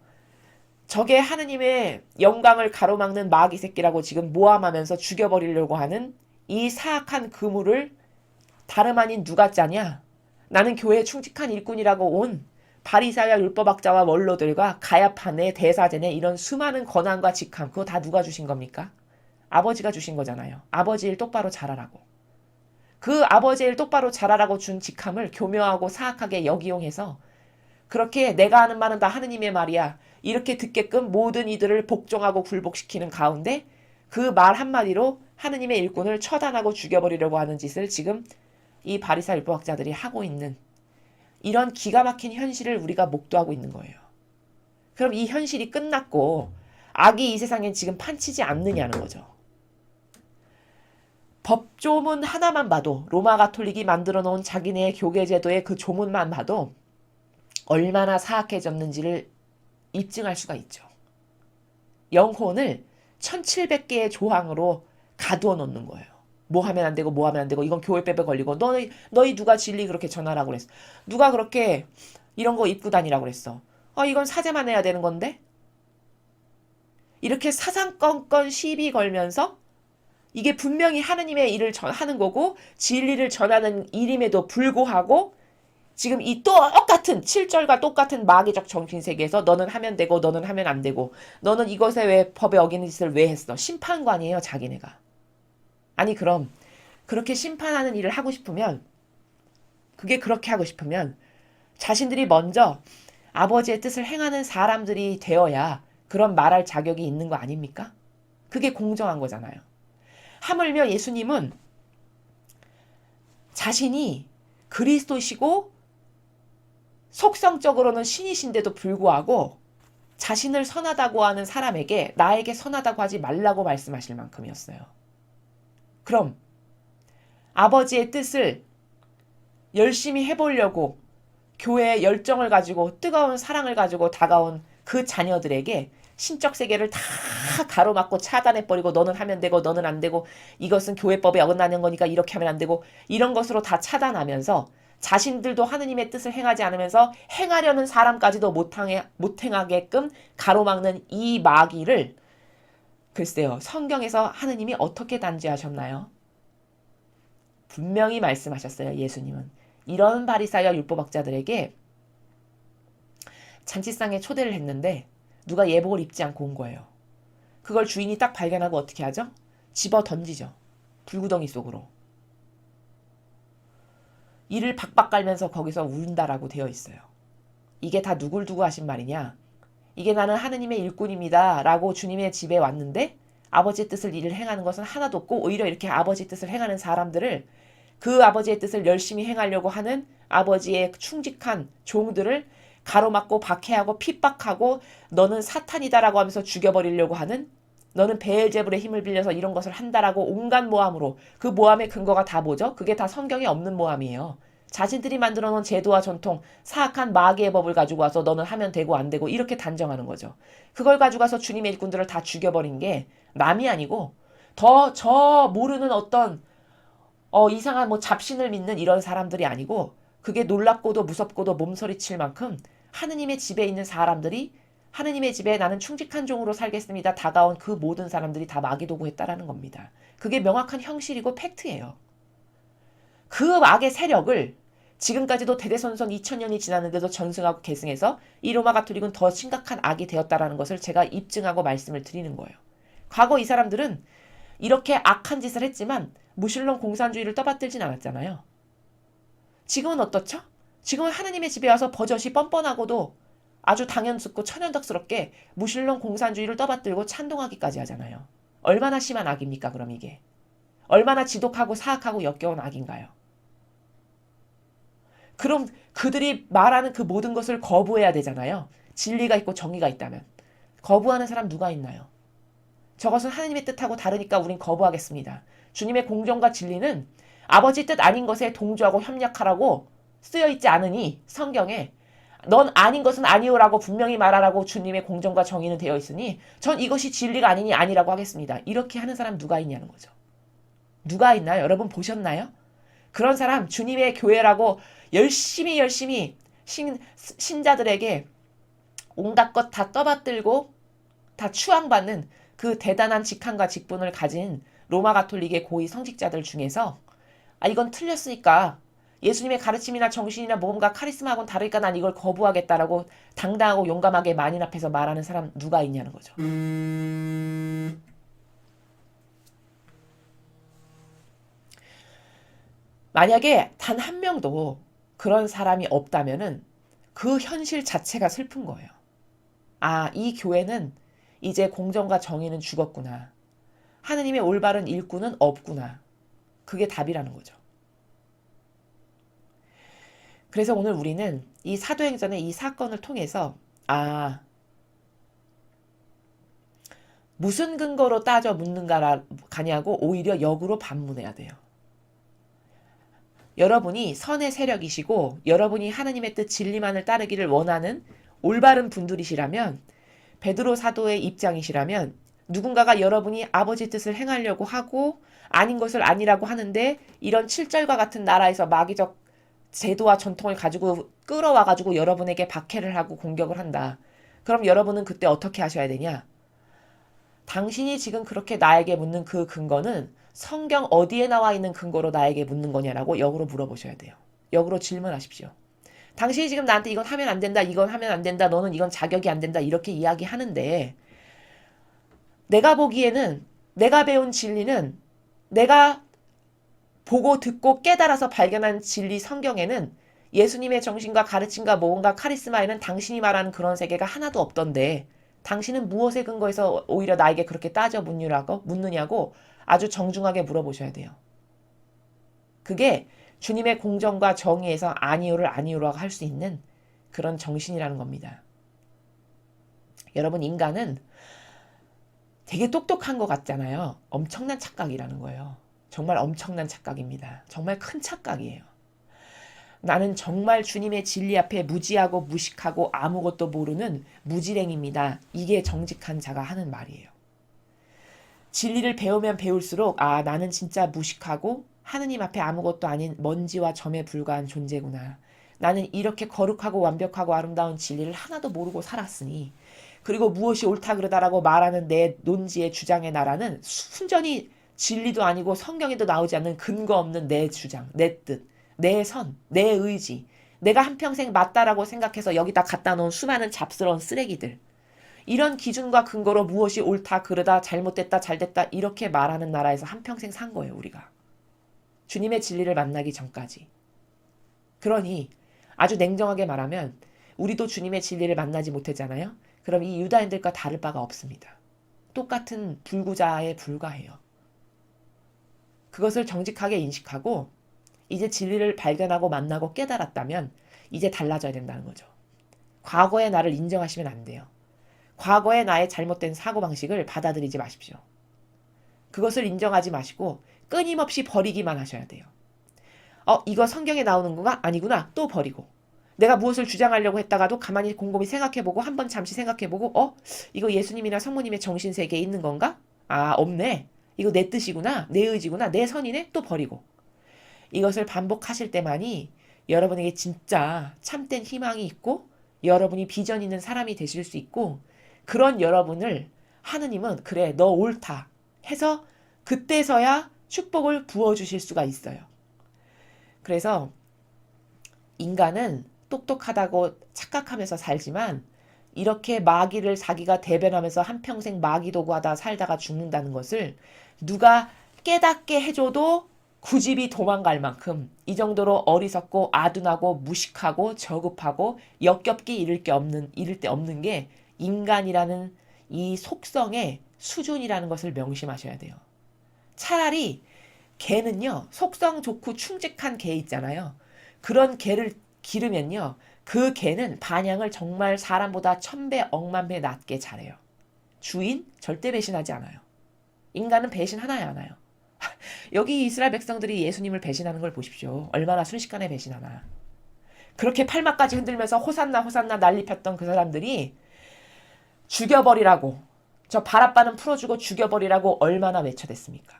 저게 하느님의 영광을 가로막는 마귀 새끼라고 지금 모함하면서 죽여버리려고 하는 이 사악한 그물을 다름 아닌 누가 짜냐? 나는 교회에 충직한 일꾼이라고 온 바리새와 율법학자와 원로들과 가야파네 대사제네 이런 수많은 권한과 직함, 그거 다 누가 주신 겁니까? 아버지가 주신 거잖아요. 아버지 일 똑바로 잘하라고. 그 아버지 일 똑바로 잘하라고 준 직함을 교묘하고 사악하게 역이용해서 그렇게 내가 하는 말은 다 하느님의 말이야. 이렇게 듣게끔 모든 이들을 복종하고 굴복시키는 가운데 그 말 한마디로 하느님의 일꾼을 처단하고 죽여버리려고 하는 짓을 지금 이 바리사 율법학자들이 하고 있는 이런 기가 막힌 현실을 우리가 목도하고 있는 거예요. 그럼 이 현실이 끝났고 악이 이 세상엔 지금 판치지 않느냐는 거죠. 법조문 하나만 봐도 로마 가톨릭이 만들어 놓은 자기네의 교계 제도의 그 조문만 봐도 얼마나 사악해졌는지를 입증할 수가 있죠. 영혼을 1700개의 조항으로 가두어 놓는 거예요. 뭐 하면 안 되고 뭐 하면 안 되고 이건 교회 빼빼 걸리고 너희 누가 진리 그렇게 전하라고 그랬어. 누가 그렇게 이런 거 입고 다니라고 그랬어. 이건 사제만 해야 되는 건데. 이렇게 사상건건 시비 걸면서 이게 분명히 하느님의 일을 하는 거고 진리를 전하는 일임에도 불구하고 지금 이 똑같은 7절과 똑같은 마귀적 정신세계에서 너는 하면 되고 너는 하면 안 되고 너는 이것에 왜 법에 어기는 짓을 왜 했어. 심판관이에요 자기네가. 아니 그럼 그렇게 심판하는 일을 하고 싶으면 그게 그렇게 하고 싶으면 자신들이 먼저 아버지의 뜻을 행하는 사람들이 되어야 그런 말할 자격이 있는 거 아닙니까? 그게 공정한 거잖아요. 하물며 예수님은 자신이 그리스도시고 속성적으로는 신이신데도 불구하고 자신을 선하다고 하는 사람에게 나에게 선하다고 하지 말라고 말씀하실 만큼이었어요. 그럼 아버지의 뜻을 열심히 해보려고 교회의 열정을 가지고 뜨거운 사랑을 가지고 다가온 그 자녀들에게 신적 세계를 다 가로막고 차단해버리고 너는 하면 되고 너는 안 되고 이것은 교회법에 어긋나는 거니까 이렇게 하면 안 되고 이런 것으로 다 차단하면서 자신들도 하느님의 뜻을 행하지 않으면서 행하려는 사람까지도 못 행하게끔 가로막는 이 마귀를 글쎄요. 성경에서 하느님이 어떻게 단죄하셨나요? 분명히 말씀하셨어요. 예수님은. 이런 바리새와 율법학자들에게 잔치상에 초대를 했는데 누가 예복을 입지 않고 온 거예요. 그걸 주인이 딱 발견하고 어떻게 하죠? 집어 던지죠. 불구덩이 속으로. 이를 박박 깔면서 거기서 운다라고 되어 있어요. 이게 다 누굴 두고 하신 말이냐? 이게 나는 하느님의 일꾼입니다. 라고 주님의 집에 왔는데 아버지의 뜻을 일을 행하는 것은 하나도 없고 오히려 이렇게 아버지의 뜻을 행하는 사람들을 그 아버지의 뜻을 열심히 행하려고 하는 아버지의 충직한 종들을 가로막고 박해하고 핍박하고 너는 사탄이다라고 하면서 죽여버리려고 하는 너는 베엘제불의 힘을 빌려서 이런 것을 한다라고 온갖 모함으로 그 모함의 근거가 다 뭐죠? 그게 다 성경에 없는 모함이에요. 자신들이 만들어 놓은 제도와 전통, 사악한 마귀의 법을 가지고 와서 너는 하면 되고 안 되고 이렇게 단정하는 거죠. 그걸 가지고 와서 주님의 일꾼들을 다 죽여버린 게 남이 아니고 더 저 모르는 어떤 이상한 뭐 잡신을 믿는 이런 사람들이 아니고 그게 놀랍고도 무섭고도 몸서리칠 만큼 하느님의 집에 있는 사람들이 하느님의 집에 나는 충직한 종으로 살겠습니다. 다가온 그 모든 사람들이 다 마귀도구했다라는 겁니다. 그게 명확한 현실이고 팩트예요. 그 악의 세력을 지금까지도 대대손손 2000년이 지났는데도 전승하고 계승해서 이 로마 가톨릭은 더 심각한 악이 되었다라는 것을 제가 입증하고 말씀을 드리는 거예요. 과거 이 사람들은 이렇게 악한 짓을 했지만 무신론 공산주의를 떠받들진 않았잖아요. 지금은 어떻죠? 지금은 하느님의 집에 와서 버젓이 뻔뻔하고도 아주 당연스럽고 천연덕스럽게 무신론 공산주의를 떠받들고 찬동하기까지 하잖아요. 얼마나 심한 악입니까 그럼 이게? 얼마나 지독하고 사악하고 역겨운 악인가요? 그럼 그들이 말하는 그 모든 것을 거부해야 되잖아요. 진리가 있고 정의가 있다면. 거부하는 사람 누가 있나요? 저것은 하느님의 뜻하고 다르니까 우린 거부하겠습니다. 주님의 공정과 진리는 아버지 뜻 아닌 것에 동조하고 협력하라고 쓰여있지 않으니 성경에 넌 아닌 것은 아니오라고 분명히 말하라고 주님의 공정과 정의는 되어 있으니 전 이것이 진리가 아니니 아니라고 하겠습니다. 이렇게 하는 사람 누가 있냐는 거죠. 누가 있나요? 여러분 보셨나요? 그런 사람 주님의 교회라고 열심히 신자들에게 온갖 것 다 떠받들고 다 추앙받는 그 대단한 직함과 직분을 가진 로마 가톨릭의 고위 성직자들 중에서 이건 틀렸으니까 예수님의 가르침이나 정신이나 모험과 카리스마하고는 다르니까 난 이걸 거부하겠다라고 당당하고 용감하게 만인 앞에서 말하는 사람 누가 있냐는 거죠. 만약에 단 한 명도 그런 사람이 없다면은 그 현실 자체가 슬픈 거예요. 이 교회는 이제 공정과 정의는 죽었구나. 하느님의 올바른 일꾼은 없구나. 그게 답이라는 거죠. 그래서 오늘 우리는 이 사도행전의 이 사건을 통해서 무슨 근거로 따져 묻는가냐고 오히려 역으로 반문해야 돼요. 여러분이 선의 세력이시고 여러분이 하나님의 뜻 진리만을 따르기를 원하는 올바른 분들이시라면, 베드로 사도의 입장이시라면, 누군가가 여러분이 아버지 뜻을 행하려고 하고 아닌 것을 아니라고 하는데 이런 7절과 같은 나라에서 마귀적 제도와 전통을 가지고 끌어와가지고 여러분에게 박해를 하고 공격을 한다. 그럼 여러분은 그때 어떻게 하셔야 되냐? 당신이 지금 그렇게 나에게 묻는 그 근거는 성경 어디에 나와 있는 근거로 나에게 묻는 거냐라고 역으로 물어보셔야 돼요. 역으로 질문하십시오. 당신이 지금 나한테 이건 하면 안 된다, 이건 하면 안 된다, 너는 이건 자격이 안 된다 이렇게 이야기하는데, 내가 보기에는, 내가 배운 진리는, 내가 보고 듣고 깨달아서 발견한 진리 성경에는 예수님의 정신과 가르침과 모험과 카리스마에는 당신이 말하는 그런 세계가 하나도 없던데 당신은 무엇에 근거해서 오히려 나에게 그렇게 따져 묻느냐고 아주 정중하게 물어보셔야 돼요. 그게 주님의 공정과 정의에서 아니요를 아니요라고 할 수 있는 그런 정신이라는 겁니다. 여러분, 인간은 되게 똑똑한 것 같잖아요. 엄청난 착각이라는 거예요. 정말 엄청난 착각입니다. 정말 큰 착각이에요. 나는 정말 주님의 진리 앞에 무지하고 무식하고 아무것도 모르는 무지랭입니다. 이게 정직한 자가 하는 말이에요. 진리를 배우면 배울수록 나는 진짜 무식하고 하느님 앞에 아무것도 아닌 먼지와 점에 불과한 존재구나. 나는 이렇게 거룩하고 완벽하고 아름다운 진리를 하나도 모르고 살았으니, 그리고 무엇이 옳다 그르다라고 말하는 내 논지의 주장의 나라는 순전히 진리도 아니고 성경에도 나오지 않는 근거 없는 내 주장, 내 뜻, 내 선, 내 의지, 내가 한평생 맞다라고 생각해서 여기다 갖다 놓은 수많은 잡스러운 쓰레기들, 이런 기준과 근거로 무엇이 옳다 그르다 잘못됐다 잘됐다 이렇게 말하는 나라에서 한평생 산 거예요, 우리가. 주님의 진리를 만나기 전까지. 그러니 아주 냉정하게 말하면 우리도 주님의 진리를 만나지 못했잖아요. 그럼 이 유다인들과 다를 바가 없습니다. 똑같은 불구자에 불과해요. 그것을 정직하게 인식하고 이제 진리를 발견하고 만나고 깨달았다면 이제 달라져야 된다는 거죠. 과거의 나를 인정하시면 안 돼요. 과거의 나의 잘못된 사고방식을 받아들이지 마십시오. 그것을 인정하지 마시고 끊임없이 버리기만 하셔야 돼요. 이거 성경에 나오는 건가? 아니구나. 또 버리고. 내가 무엇을 주장하려고 했다가도 가만히 곰곰이 생각해보고 한번 잠시 생각해보고 이거 예수님이나 성모님의 정신세계에 있는 건가? 없네. 이거 내 뜻이구나. 내 의지구나. 내 선이네. 또 버리고. 이것을 반복하실 때만이 여러분에게 진짜 참된 희망이 있고 여러분이 비전 있는 사람이 되실 수 있고, 그런 여러분을 하느님은 그래 너 옳다 해서 그때서야 축복을 부어주실 수가 있어요. 그래서 인간은 똑똑하다고 착각하면서 살지만 이렇게 마귀를 자기가 대변하면서 한평생 마귀도구하다 살다가 죽는다는 것을 누가 깨닫게 해줘도 구집이 도망갈 만큼 이 정도로 어리석고 아둔하고 무식하고 저급하고 역겹게 이를 데 없는 게 인간이라는 이 속성의 수준이라는 것을 명심하셔야 돼요. 차라리 개는요, 속성 좋고 충직한 개 있잖아요. 그런 개를 기르면요, 그 개는 반향을 정말 사람보다 1000배, 억만 배 낮게 잘해요. 주인 절대 배신하지 않아요. 인간은 배신 하나야 하나요. 여기 이스라엘 백성들이 예수님을 배신하는 걸 보십시오. 얼마나 순식간에 배신하나. 그렇게 팔막까지 흔들면서 호산나 호산나 난리 폈던 그 사람들이 죽여버리라고, 저 바라바는 풀어주고 죽여버리라고 얼마나 외쳐댔습니까?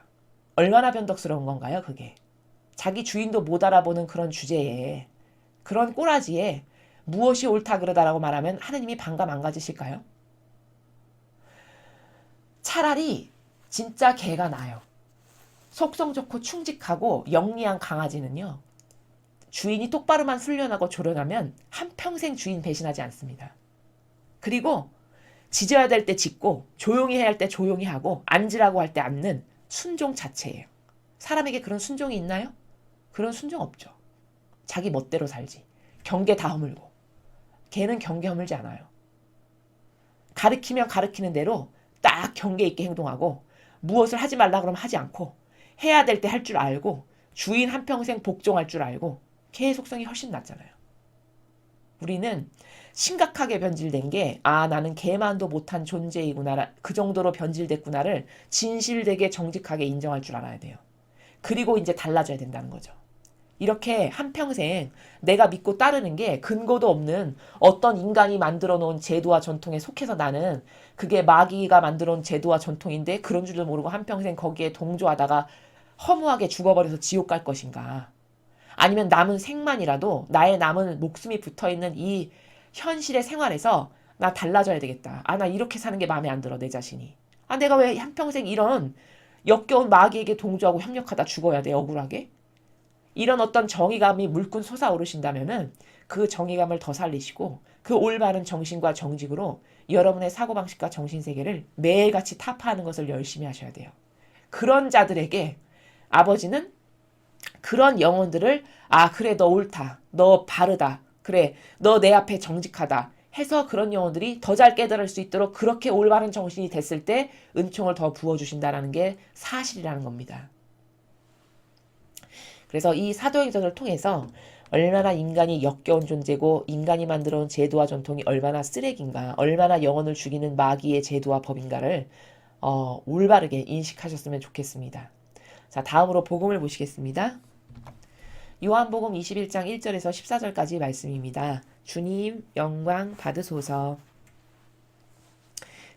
얼마나 변덕스러운 건가요, 그게? 자기 주인도 못 알아보는 그런 주제에, 그런 꼬라지에 무엇이 옳다 그러다라고 말하면 하느님이 반감 안 가지실까요? 차라리 진짜 개가 나아요. 속성 좋고 충직하고 영리한 강아지는요. 주인이 똑바로만 훈련하고 조련하면 한평생 주인 배신하지 않습니다. 그리고 짖어야 될 때 짖고 조용히 해야 할 때 조용히 하고 앉으라고 할 때 앉는 순종 자체예요. 사람에게 그런 순종이 있나요? 그런 순종 없죠. 자기 멋대로 살지. 경계 다 허물고. 걔는 경계 허물지 않아요. 가르치면 가르치는 대로 딱 경계 있게 행동하고 무엇을 하지 말라 그러면 하지 않고 해야 될 때 할 줄 알고 주인 한평생 복종할 줄 알고 개의 속성이 훨씬 낫잖아요. 우리는 심각하게 변질된 게 나는 개만도 못한 존재이구나 그 정도로 변질됐구나를 진실되게 정직하게 인정할 줄 알아야 돼요. 그리고 이제 달라져야 된다는 거죠. 이렇게 한평생 내가 믿고 따르는 게 근거도 없는 어떤 인간이 만들어 놓은 제도와 전통에 속해서 나는 그게 마귀가 만들어 놓은 제도와 전통인데 그런 줄도 모르고 한평생 거기에 동조하다가 허무하게 죽어버려서 지옥 갈 것인가. 아니면 남은 생만이라도 나의 남은 목숨이 붙어있는 이 현실의 생활에서 나 달라져야 되겠다. 나 이렇게 사는 게 마음에 안 들어 내 자신이. 내가 왜 한평생 이런 역겨운 마귀에게 동조하고 협력하다 죽어야 돼 억울하게? 이런 어떤 정의감이 물씬 솟아오르신다면은 그 정의감을 더 살리시고 그 올바른 정신과 정직으로 여러분의 사고방식과 정신세계를 매일같이 타파하는 것을 열심히 하셔야 돼요. 그런 자들에게 아버지는 그런 영혼들을 그래 너 옳다. 너 바르다. 그래 너 내 앞에 정직하다. 해서 그런 영혼들이 더 잘 깨달을 수 있도록 그렇게 올바른 정신이 됐을 때 은총을 더 부어주신다는 게 사실이라는 겁니다. 그래서 이 사도행전을 통해서 얼마나 인간이 역겨운 존재고 인간이 만들어온 제도와 전통이 얼마나 쓰레기인가, 얼마나 영혼을 죽이는 마귀의 제도와 법인가를 올바르게 인식하셨으면 좋겠습니다. 자, 다음으로 복음을 보시겠습니다. 요한복음 21장 1절에서 14절까지 말씀입니다. 주님 영광 받으소서.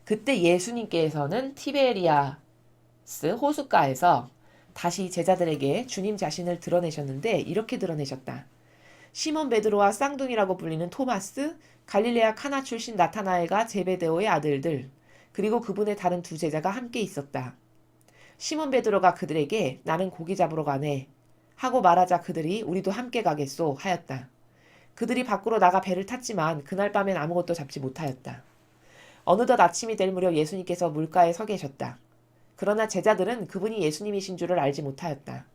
그때 예수님께서는 티베리아스 호숫가에서 다시 제자들에게 주님 자신을 드러내셨는데 이렇게 드러내셨다. 시몬 베드로와 쌍둥이라고 불리는 토마스, 갈릴레아 카나 출신 나타나엘과 제베데오의 아들들, 그리고 그분의 다른 두 제자가 함께 있었다. 시몬 베드로가 그들에게 나는 고기 잡으러 가네 하고 말하자 그들이 우리도 함께 가겠소 하였다. 그들이 밖으로 나가 배를 탔지만 그날 밤엔 아무것도 잡지 못하였다. 어느덧 아침이 될 무렵 예수님께서 물가에 서 계셨다. 그러나 제자들은 그분이 예수님이신 줄을 알지 못하였다.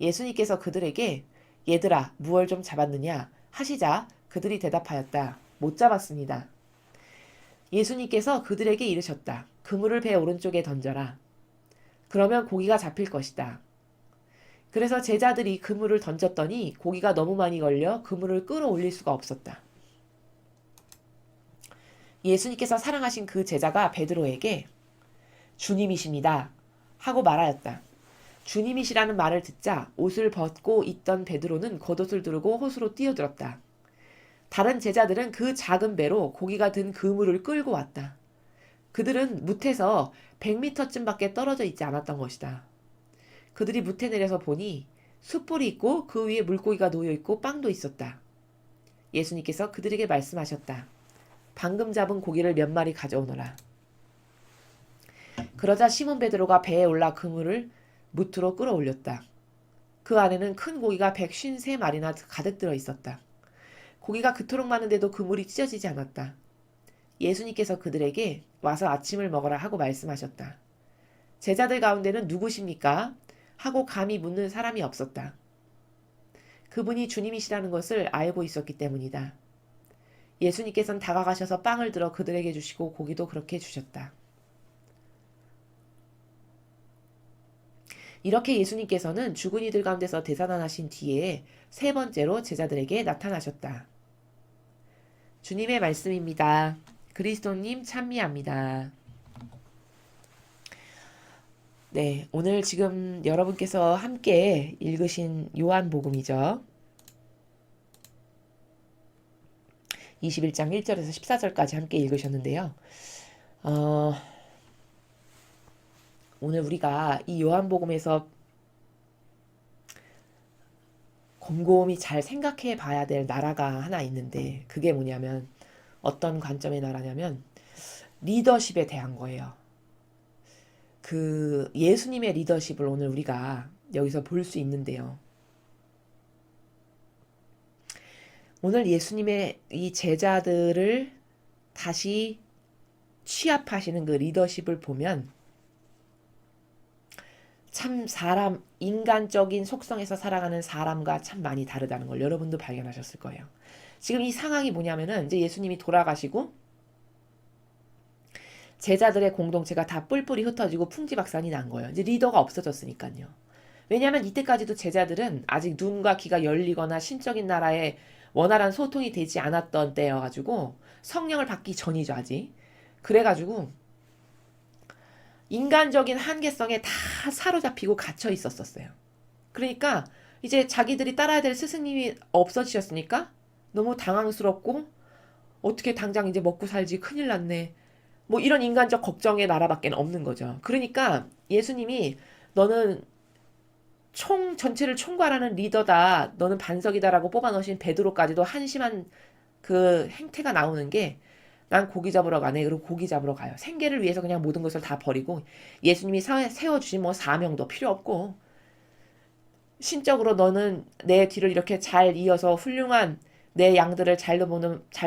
예수님께서 그들에게 얘들아 무얼 좀 잡았느냐 하시자 그들이 대답하였다. 못 잡았습니다. 예수님께서 그들에게 이르셨다. 그물을 배 오른쪽에 던져라. 그러면 고기가 잡힐 것이다. 그래서 제자들이 그물을 던졌더니 고기가 너무 많이 걸려 그물을 끌어올릴 수가 없었다. 예수님께서 사랑하신 그 제자가 베드로에게 주님이십니다 하고 말하였다. 주님이시라는 말을 듣자 옷을 벗고 있던 베드로는 겉옷을 두르고 호수로 뛰어들었다. 다른 제자들은 그 작은 배로 고기가 든 그물을 끌고 왔다. 그들은 뭇에서 100m쯤밖에 떨어져 있지 않았던 것이다. 그들이 뭇에 내려서 보니 숯불이 있고 그 위에 물고기가 놓여있고 빵도 있었다. 예수님께서 그들에게 말씀하셨다. 방금 잡은 고기를 몇 마리 가져오너라. 그러자 시몬 베드로가 배에 올라 그물을 뭇으로 끌어올렸다. 그 안에는 큰 고기가 153마리나 가득 들어 있었다. 고기가 그토록 많은데도 그물이 찢어지지 않았다. 예수님께서 그들에게 와서 아침을 먹어라 하고 말씀하셨다. 제자들 가운데는 누구십니까? 하고 감히 묻는 사람이 없었다. 그분이 주님이시라는 것을 알고 있었기 때문이다. 예수님께서는 다가가셔서 빵을 들어 그들에게 주시고 고기도 그렇게 주셨다. 이렇게 예수님께서는 죽은 이들 가운데서 되살아나신 뒤에 세 번째로 제자들에게 나타나셨다. 주님의 말씀입니다. 그리스도님 찬미합니다. 네, 오늘 지금 여러분께서 함께 읽으신 요한복음이죠. 21장 1절에서 14절까지 함께 읽으셨는데요. 오늘 우리가 이 요한복음에서 곰곰이 잘 생각해 봐야 될 나라가 하나 있는데 그게 뭐냐면 어떤 관점의 나라냐면 리더십에 대한 거예요. 그 예수님의 리더십을 오늘 우리가 여기서 볼 수 있는데요. 오늘 예수님의 이 제자들을 다시 취합하시는 그 리더십을 보면 참 사람, 인간적인 속성에서 살아가는 사람과 참 많이 다르다는 걸 여러분도 발견하셨을 거예요. 지금 이 상황이 뭐냐면은 이제 예수님이 돌아가시고 제자들의 공동체가 다 뿔뿔이 흩어지고 풍지박산이 난 거예요. 이제 리더가 없어졌으니까요. 왜냐하면 이때까지도 제자들은 아직 눈과 귀가 열리거나 신적인 나라에 원활한 소통이 되지 않았던 때여가지고 성령을 받기 전이죠, 아직. 그래가지고 인간적인 한계성에 다 사로잡히고 갇혀 있었어요. 그러니까 이제 자기들이 따라야 될 스승님이 없어지셨으니까 너무 당황스럽고 어떻게 당장 이제 먹고 살지 큰일 났네. 뭐 이런 인간적 걱정의 나라밖에 없는 거죠. 그러니까 예수님이 너는 전체를 총괄하는 리더다. 너는 반석이다라고 뽑아 넣으신 베드로까지도 한심한 그 행태가 나오는 게 난 고기 잡으러 가네. 그리고 고기 잡으러 가요. 생계를 위해서 그냥 모든 것을 다 버리고 예수님이 세워주신 뭐 사명도 필요 없고 신적으로 너는 내 뒤를 이렇게 잘 이어서 훌륭한 내 양들을 잘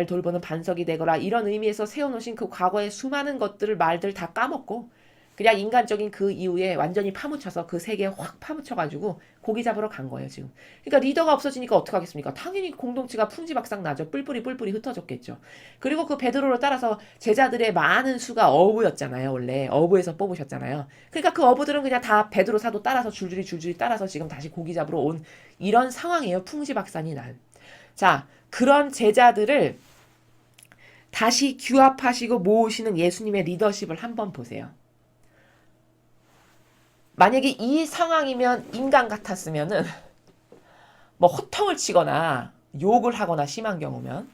돌보는 반석이 되거라. 이런 의미에서 세워놓으신 그 과거의 수많은 것들을 말들 다 까먹고 그냥 인간적인 그 이후에 완전히 파묻혀서 그 세계에 확 파묻혀가지고 고기 잡으러 간 거예요, 지금. 그러니까 리더가 없어지니까 어떡하겠습니까? 당연히 공동체가 풍지박산 나죠. 뿔뿔이 흩어졌겠죠. 그리고 그 베드로를 따라서 제자들의 많은 수가 어부였잖아요, 원래. 어부에서 뽑으셨잖아요. 그러니까 그 어부들은 그냥 다 베드로 사도 따라서 줄줄이 따라서 지금 다시 고기 잡으러 온 이런 상황이에요, 풍지박산이 난. 자, 그런 제자들을 다시 규합하시고 모으시는 예수님의 리더십을 한번 보세요. 만약에 이 상황이면 인간 같았으면은 뭐 호통을 치거나 욕을 하거나 심한 경우면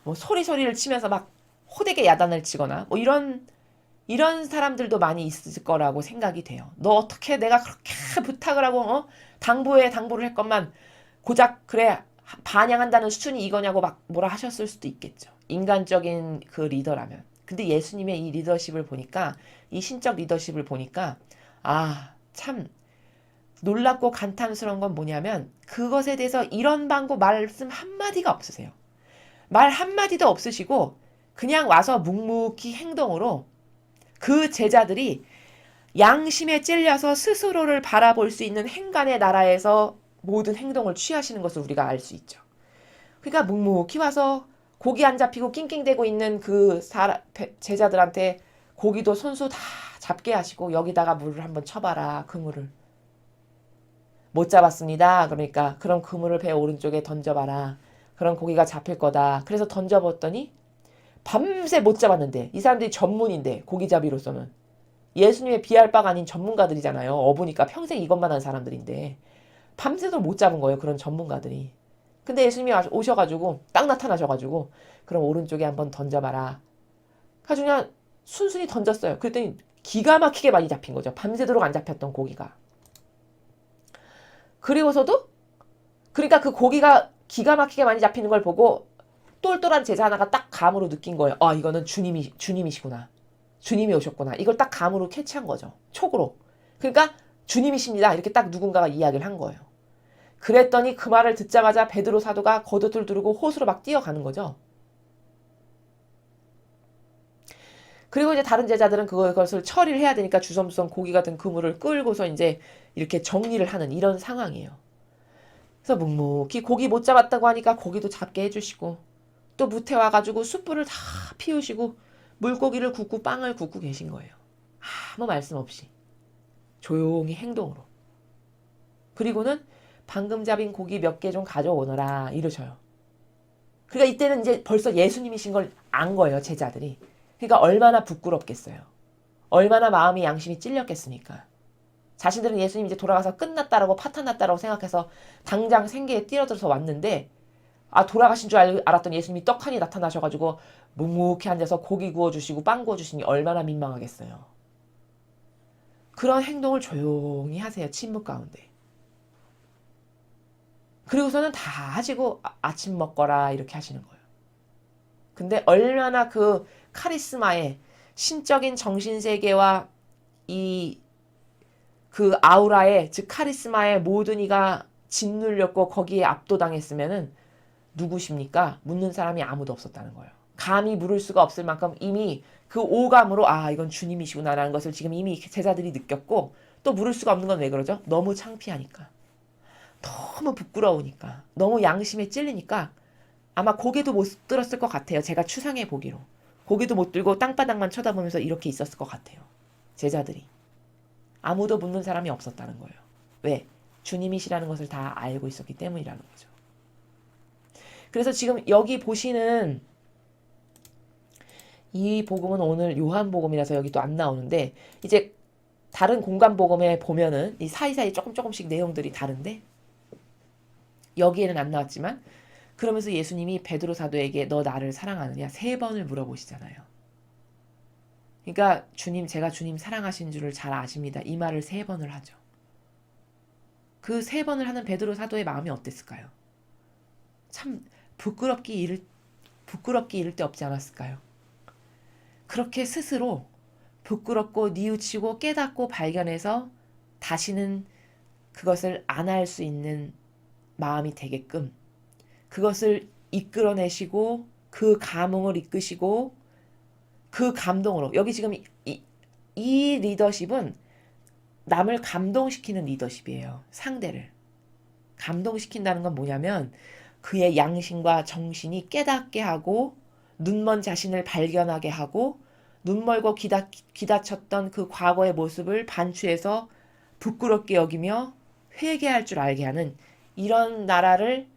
뭐 소리를 치면서 막 호되게 야단을 치거나 뭐 이런 사람들도 많이 있을 거라고 생각이 돼요. 너 어떻게 내가 그렇게 부탁을 하고 당부를 했건만 고작 그래 반향한다는 수준이 이거냐고 막 뭐라 하셨을 수도 있겠죠. 인간적인 그 리더라면. 근데 예수님의 이 리더십을 보니까 이 신적 리더십을 보니까 참 놀랍고 간탐스러운 건 뭐냐면 그것에 대해서 이런 방구 말씀 한마디가 없으세요. 말 한마디도 없으시고 그냥 와서 묵묵히 행동으로 그 제자들이 양심에 찔려서 스스로를 바라볼 수 있는 행간의 나라에서 모든 행동을 취하시는 것을 우리가 알 수 있죠. 그러니까 묵묵히 와서 고기 안 잡히고 낑낑대고 있는 그 제자들한테 고기도 손수 다 잡게 하시고 여기다가 물을 한번 쳐봐라. 그물을. 못 잡았습니다. 그러니까 그럼 그물을 배 오른쪽에 던져봐라. 그럼 고기가 잡힐 거다. 그래서 던져봤더니 밤새 못 잡았는데 이 사람들이 전문인데 고기잡이로서는 예수님의 비할 바가 아닌 전문가들이잖아요. 어부니까 평생 이것만 한 사람들인데 밤새도록 못 잡은 거예요. 그런 전문가들이. 근데 예수님이 오셔가지고 딱 나타나셔가지고 그럼 오른쪽에 한번 던져봐라. 아주 그냥 순순히 던졌어요. 그랬더니 기가 막히게 많이 잡힌 거죠. 밤새도록 안 잡혔던 고기가. 그리고서도 그러니까 그 고기가 기가 막히게 많이 잡히는 걸 보고 똘똘한 제자 하나가 딱 감으로 느낀 거예요. 이거는 주님이시구나. 주님이 오셨구나. 이걸 딱 감으로 캐치한 거죠. 촉으로. 그러니까 주님이십니다. 이렇게 딱 누군가가 이야기를 한 거예요. 그랬더니 그 말을 듣자마자 베드로 사도가 겉옷을 두르고 호수로 막 뛰어가는 거죠. 그리고 이제 다른 제자들은 그것을 처리를 해야 되니까 주섬주섬 고기 같은 그물을 끌고서 이제 이렇게 정리를 하는 이런 상황이에요. 그래서 묵묵히 고기 못 잡았다고 하니까 고기도 잡게 해주시고 또 무태 와가지고 숯불을 다 피우시고 물고기를 굽고 빵을 굽고 계신 거예요. 아무 말씀 없이 조용히 행동으로. 그리고는 방금 잡인 고기 몇 개 좀 가져오너라 이러셔요. 그러니까 이때는 이제 벌써 예수님이신 걸 안 거예요, 제자들이. 그러니까 얼마나 부끄럽겠어요. 얼마나 마음이 양심이 찔렸겠습니까? 자신들은 예수님 이제 돌아가서 끝났다라고 파탄났다라고 생각해서 당장 생계에 뛰어들어서 왔는데 돌아가신 줄 알았더니 예수님이 떡하니 나타나셔가지고 묵묵히 앉아서 고기 구워주시고 빵 구워주시니 얼마나 민망하겠어요. 그런 행동을 조용히 하세요. 침묵 가운데. 그리고서는 다 하시고 아침 먹거라 이렇게 하시는 거예요. 근데 얼마나 그 카리스마에 신적인 정신세계와 이 그 아우라에, 즉 카리스마에 모든 이가 짓눌렸고 거기에 압도당했으면은 누구십니까? 묻는 사람이 아무도 없었다는 거예요. 감히 물을 수가 없을 만큼 이미 그 오감으로 아 이건 주님이시구나라는 것을 지금 이미 제자들이 느꼈고, 또 물을 수가 없는 건 왜 그러죠? 너무 창피하니까, 너무 부끄러우니까, 너무 양심에 찔리니까 아마 고개도 못 들었을 것 같아요. 제가 추상해 보기로 고개도 못 들고 땅바닥만 쳐다보면서 이렇게 있었을 것 같아요. 제자들이 아무도 묻는 사람이 없었다는 거예요. 왜? 주님이시라는 것을 다 알고 있었기 때문이라는 거죠. 그래서 지금 여기 보시는 이 복음은 오늘 요한복음이라서 여기 또 안 나오는데, 이제 다른 공간복음에 보면은 이 사이사이 조금씩 내용들이 다른데 여기에는 안 나왔지만, 그러면서 예수님이 베드로 사도에게 너 나를 사랑하느냐 3번을 물어보시잖아요. 그러니까 주님, 제가 주님 사랑하신 줄을 잘 아십니다. 이 말을 3번을 하죠. 그 3번을 하는 베드로 사도의 마음이 어땠을까요? 참 부끄럽기 이를 데 없지 않았을까요? 그렇게 스스로 부끄럽고 뉘우치고 깨닫고 발견해서 다시는 그것을 안 할 수 있는 마음이 되게끔 그것을 이끌어내시고 그 감흥을 이끄시고 그 감동으로, 여기 지금 이 리더십은 남을 감동시키는 리더십이에요. 상대를 감동시킨다는 건 뭐냐면 그의 양심과 정신이 깨닫게 하고 눈먼 자신을 발견하게 하고 눈멀고 기다쳤던 그 과거의 모습을 반추해서 부끄럽게 여기며 회개할 줄 알게 하는, 이런 나라를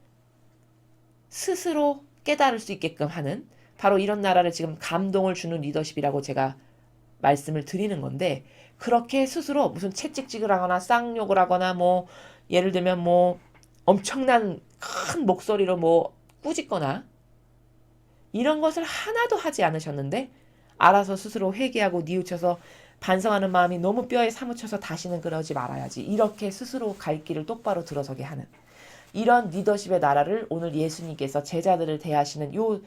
스스로 깨달을 수 있게끔 하는, 바로 이런 나라를 지금 감동을 주는 리더십이라고 제가 말씀을 드리는 건데, 그렇게 스스로 무슨 채찍질을 하거나 쌍욕을 하거나 뭐 예를 들면 뭐 엄청난 큰 목소리로 뭐 꾸짖거나 이런 것을 하나도 하지 않으셨는데, 알아서 스스로 회개하고 뉘우쳐서 반성하는 마음이 너무 뼈에 사무쳐서 다시는 그러지 말아야지, 이렇게 스스로 갈 길을 똑바로 들어서게 하는 이런 리더십의 나라를 오늘 예수님께서 제자들을 대하시는 요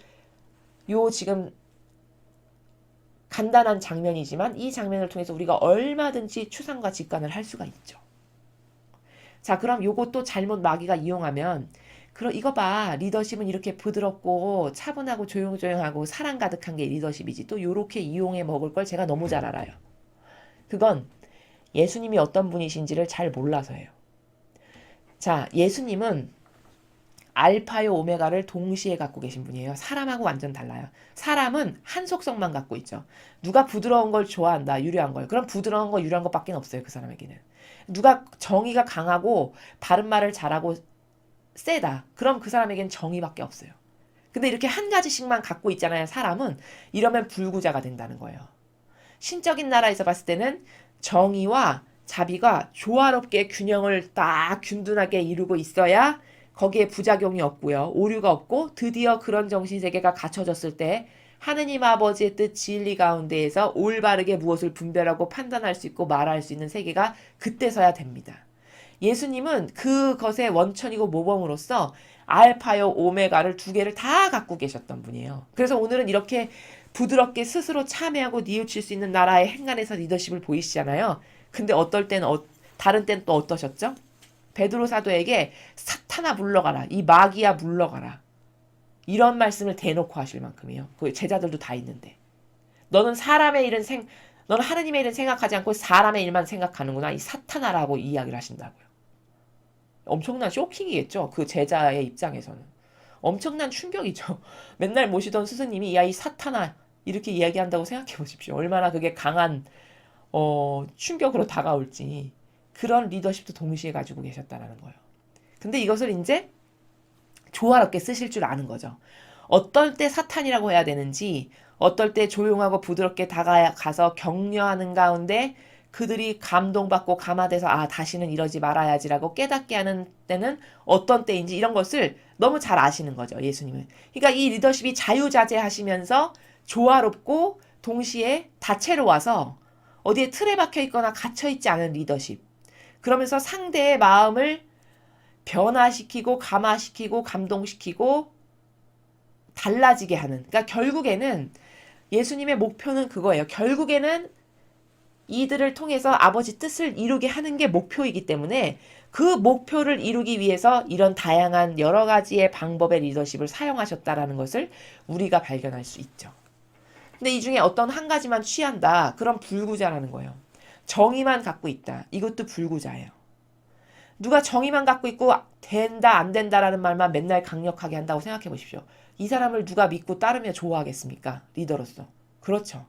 지금 간단한 장면이지만 이 장면을 통해서 우리가 얼마든지 추상과 직관을 할 수가 있죠. 자, 그럼 요것도 잘못 마귀가 이용하면, 그럼 이거 봐, 리더십은 이렇게 부드럽고 차분하고 조용조용하고 사랑 가득한 게 리더십이지, 또 요렇게 이용해 먹을 걸 제가 너무 잘 알아요. 그건 예수님이 어떤 분이신지를 잘 몰라서예요. 자, 예수님은 알파요 오메가를 동시에 갖고 계신 분이에요. 사람하고 완전 달라요. 사람은 한 속성만 갖고 있죠. 누가 부드러운 걸 좋아한다, 유려한 걸. 그럼 부드러운 거, 유려한 것밖에 없어요, 그 사람에게는. 누가 정의가 강하고 바른 말을 잘하고 세다, 그럼 그 사람에게는 정의밖에 없어요. 근데 이렇게 한 가지씩만 갖고 있잖아요, 사람은. 이러면 불구자가 된다는 거예요. 신적인 나라에서 봤을 때는 정의와 자비가 조화롭게 균형을 딱 균등하게 이루고 있어야 거기에 부작용이 없고요, 오류가 없고, 드디어 그런 정신세계가 갖춰졌을 때 하느님 아버지의 뜻 진리 가운데에서 올바르게 무엇을 분별하고 판단할 수 있고 말할 수 있는 세계가 그때서야 됩니다. 예수님은 그것의 원천이고 모범으로서 알파요 오메가를 2개를 다 갖고 계셨던 분이에요. 그래서 오늘은 이렇게 부드럽게 스스로 참회하고 뉘우칠 수 있는 나라의 행간에서 리더십을 보이시잖아요. 근데 어떨 때는 다른 때는 또 어떠셨죠? 베드로 사도에게 사탄아 물러가라, 이 마귀야 물러가라, 이런 말씀을 대놓고 하실 만큼이에요. 그 제자들도 다 있는데, 너는 너는 하느님의 일은 생각하지 않고 사람의 일만 생각하는구나, 이 사탄아라고 이야기를 하신다고요. 엄청난 쇼킹이겠죠, 그 제자의 입장에서는. 엄청난 충격이죠. 맨날 모시던 스승님이 야 이 사탄아 이렇게 이야기한다고 생각해 보십시오. 얼마나 그게 강한 충격으로 다가올지. 그런 리더십도 동시에 가지고 계셨다라는 거예요. 근데 이것을 이제 조화롭게 쓰실 줄 아는 거죠. 어떨 때 사탄이라고 해야 되는지, 어떨 때 조용하고 부드럽게 다가가서 격려하는 가운데 그들이 감동받고 감화돼서 아 다시는 이러지 말아야지라고 깨닫게 하는 때는 어떤 때인지, 이런 것을 너무 잘 아시는 거죠, 예수님은. 그러니까 이 리더십이 자유자재하시면서 조화롭고 동시에 다채로워서 어디에 틀에 박혀 있거나 갇혀 있지 않은 리더십. 그러면서 상대의 마음을 변화시키고 감화시키고 감동시키고 달라지게 하는. 그러니까 결국에는 예수님의 목표는 그거예요. 결국에는 이들을 통해서 아버지 뜻을 이루게 하는 게 목표이기 때문에 그 목표를 이루기 위해서 이런 다양한 여러 가지의 방법의 리더십을 사용하셨다라는 것을 우리가 발견할 수 있죠. 근데 이 중에 어떤 한 가지만 취한다. 그럼 불구자라는 거예요. 정의만 갖고 있다. 이것도 불구자예요. 누가 정의만 갖고 있고 된다 안 된다라는 말만 맨날 강력하게 한다고 생각해 보십시오. 이 사람을 누가 믿고 따르며 좋아하겠습니까? 리더로서. 그렇죠.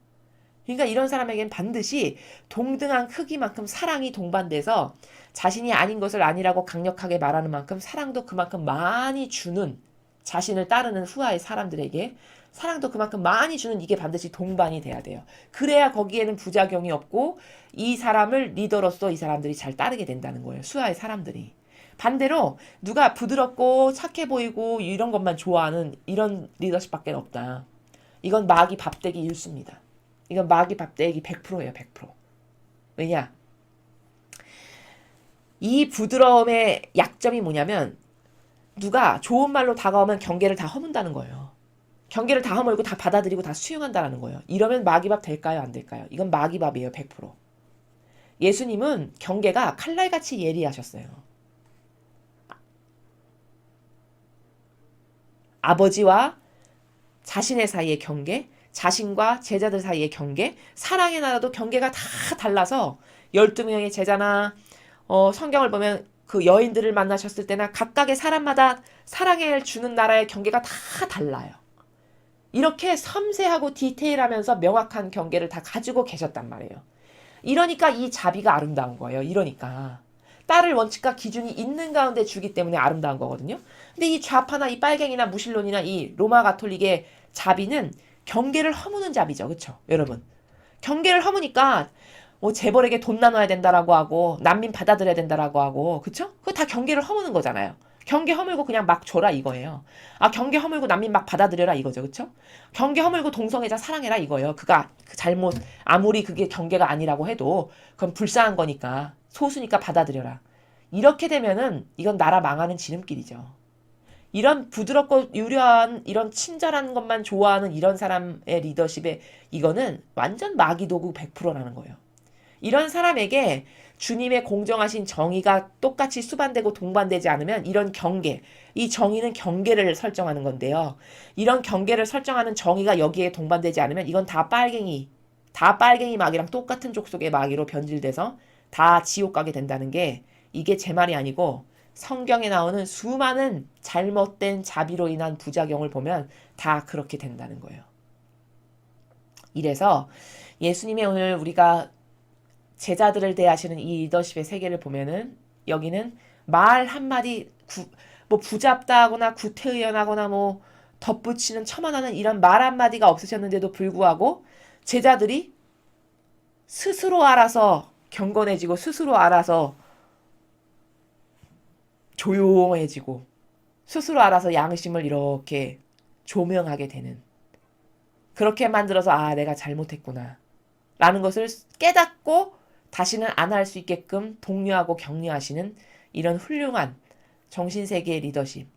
그러니까 이런 사람에겐 반드시 동등한 크기만큼 사랑이 동반돼서 자신이 아닌 것을 아니라고 강력하게 말하는 만큼 사랑도 그만큼 많이 주는, 자신을 따르는 후아의 사람들에게 사랑도 그만큼 많이 주는, 이게 반드시 동반이 돼야 돼요. 그래야 거기에는 부작용이 없고 이 사람을 리더로서 이 사람들이 잘 따르게 된다는 거예요. 수하의 사람들이. 반대로 누가 부드럽고 착해 보이고 이런 것만 좋아하는 이런 리더십밖에 없다. 이건 마귀 밥되기 일수입니다. 이건 마귀 밥되기 100%예요. 100%. 왜냐? 이 부드러움의 약점이 뭐냐면 누가 좋은 말로 다가오면 경계를 다 허문다는 거예요. 경계를 다 허물고 다 받아들이고 다 수용한다는 거예요. 이러면 마귀밥 될까요? 안 될까요? 이건 마귀밥이에요. 100%. 예수님은 경계가 칼날같이 예리하셨어요. 아버지와 자신의 사이의 경계, 자신과 제자들 사이의 경계, 사랑의 나라도 경계가 다 달라서 12명의 제자나 성경을 보면 그 여인들을 만나셨을 때나 각각의 사람마다 사랑을 주는 나라의 경계가 다 달라요. 이렇게 섬세하고 디테일하면서 명확한 경계를 다 가지고 계셨단 말이에요. 이러니까 이 자비가 아름다운 거예요. 이러니까. 따를 원칙과 기준이 있는 가운데 주기 때문에 아름다운 거거든요. 근데 이 좌파나 이 빨갱이나 무신론이나 이 로마 가톨릭의 자비는 경계를 허무는 자비죠. 그렇죠? 여러분. 경계를 허무니까 뭐 재벌에게 돈 나눠야 된다라고 하고 난민 받아들여야 된다라고 하고 그쵸? 그거 다 경계를 허무는 거잖아요. 경계 허물고 그냥 막 줘라 이거예요. 아 경계 허물고 난민 막 받아들여라 이거죠. 그쵸? 경계 허물고 동성애자 사랑해라 이거예요. 그가 그 잘못 아무리 그게 경계가 아니라고 해도 그건 불쌍한 거니까 소수니까 받아들여라. 이렇게 되면은 이건 나라 망하는 지름길이죠. 이런 부드럽고 유려한 이런 친절한 것만 좋아하는 이런 사람의 리더십에 이거는 완전 마귀도구 100%라는 거예요. 이런 사람에게 주님의 공정하신 정의가 똑같이 수반되고 동반되지 않으면 이런 경계, 이 정의는 경계를 설정하는 건데요. 이런 경계를 설정하는 정의가 여기에 동반되지 않으면 이건 다 빨갱이 마귀랑 똑같은 족속의 마귀로 변질돼서 다 지옥 가게 된다는 게 이게 제 말이 아니고 성경에 나오는 수많은 잘못된 자비로 인한 부작용을 보면 다 그렇게 된다는 거예요. 이래서 예수님의 오늘 우리가 제자들을 대하시는 이 리더십의 세계를 보면은 여기는 말 한마디 뭐 부잡다하거나 구태의연하거나 뭐 덧붙이는 첨언하는 이런 말 한마디가 없으셨는데도 불구하고 제자들이 스스로 알아서 경건해지고 스스로 알아서 조용해지고 스스로 알아서 양심을 이렇게 조명하게 되는, 그렇게 만들어서 아 내가 잘못했구나 라는 것을 깨닫고 다시는 안 할 수 있게끔 독려하고 격려하시는 이런 훌륭한 정신세계의 리더십.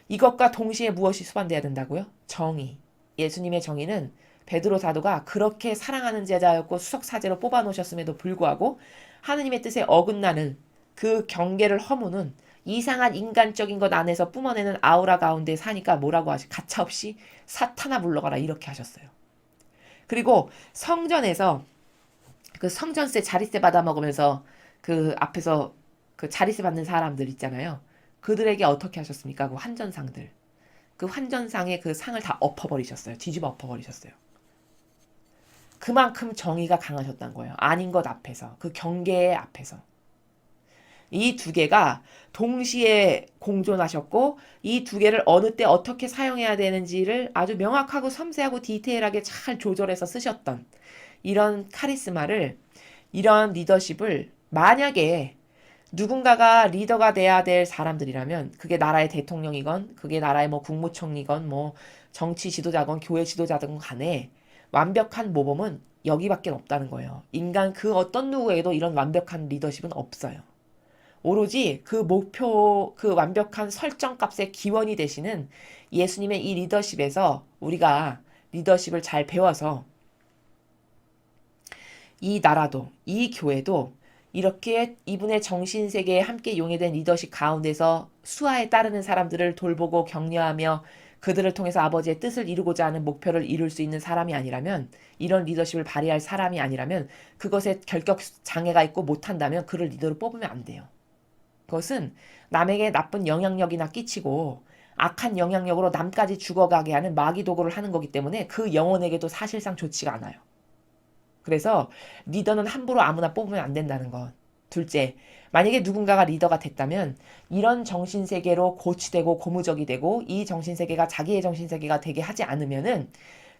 이것과 동시에 무엇이 수반돼야 된다고요? 정의. 예수님의 정의는 베드로 사도가 그렇게 사랑하는 제자였고 수석사제로 뽑아놓으셨음에도 불구하고 하느님의 뜻에 어긋나는 그 경계를 허무는 이상한 인간적인 것 안에서 뿜어내는 아우라 가운데 사니까 뭐라고 하시? 가차없이 사탄아 물러가라 이렇게 하셨어요. 그리고 성전에서 그 성전세 자리세 받아 먹으면서 그 앞에서 그 자리세 받는 사람들 있잖아요. 그들에게 어떻게 하셨습니까? 그 환전상들. 그 환전상의 그 상을 다 엎어버리셨어요. 뒤집어 엎어버리셨어요. 그만큼 정의가 강하셨다는 거예요. 아닌 것 앞에서. 그 경계의 앞에서. 이 두 개가 동시에 공존하셨고 이 두 개를 어느 때 어떻게 사용해야 되는지를 아주 명확하고 섬세하고 디테일하게 잘 조절해서 쓰셨던 이런 카리스마를, 이런 리더십을 만약에 누군가가 리더가 돼야 될 사람들이라면 그게 나라의 대통령이건 그게 나라의 뭐 국무총리건 뭐 정치 지도자건 교회 지도자든 간에 완벽한 모범은 여기밖에 없다는 거예요. 인간 그 어떤 누구에도 이런 완벽한 리더십은 없어요. 오로지 그 목표, 그 완벽한 설정값의 기원이 되시는 예수님의 이 리더십에서 우리가 리더십을 잘 배워서 이 나라도, 이 교회도 이렇게 이분의 정신세계에 함께 용해된 리더십 가운데서 수하에 따르는 사람들을 돌보고 격려하며 그들을 통해서 아버지의 뜻을 이루고자 하는 목표를 이룰 수 있는 사람이 아니라면, 이런 리더십을 발휘할 사람이 아니라면, 그것에 결격 장애가 있고 못한다면 그를 리더로 뽑으면 안 돼요. 그것은 남에게 나쁜 영향력이나 끼치고 악한 영향력으로 남까지 죽어가게 하는 마귀 도구를 하는 거기 때문에 그 영혼에게도 사실상 좋지가 않아요. 그래서 리더는 함부로 아무나 뽑으면 안 된다는 것. 둘째, 만약에 누군가가 리더가 됐다면 이런 정신세계로 고취되고 고무적이 되고 이 정신세계가 자기의 정신세계가 되게 하지 않으면은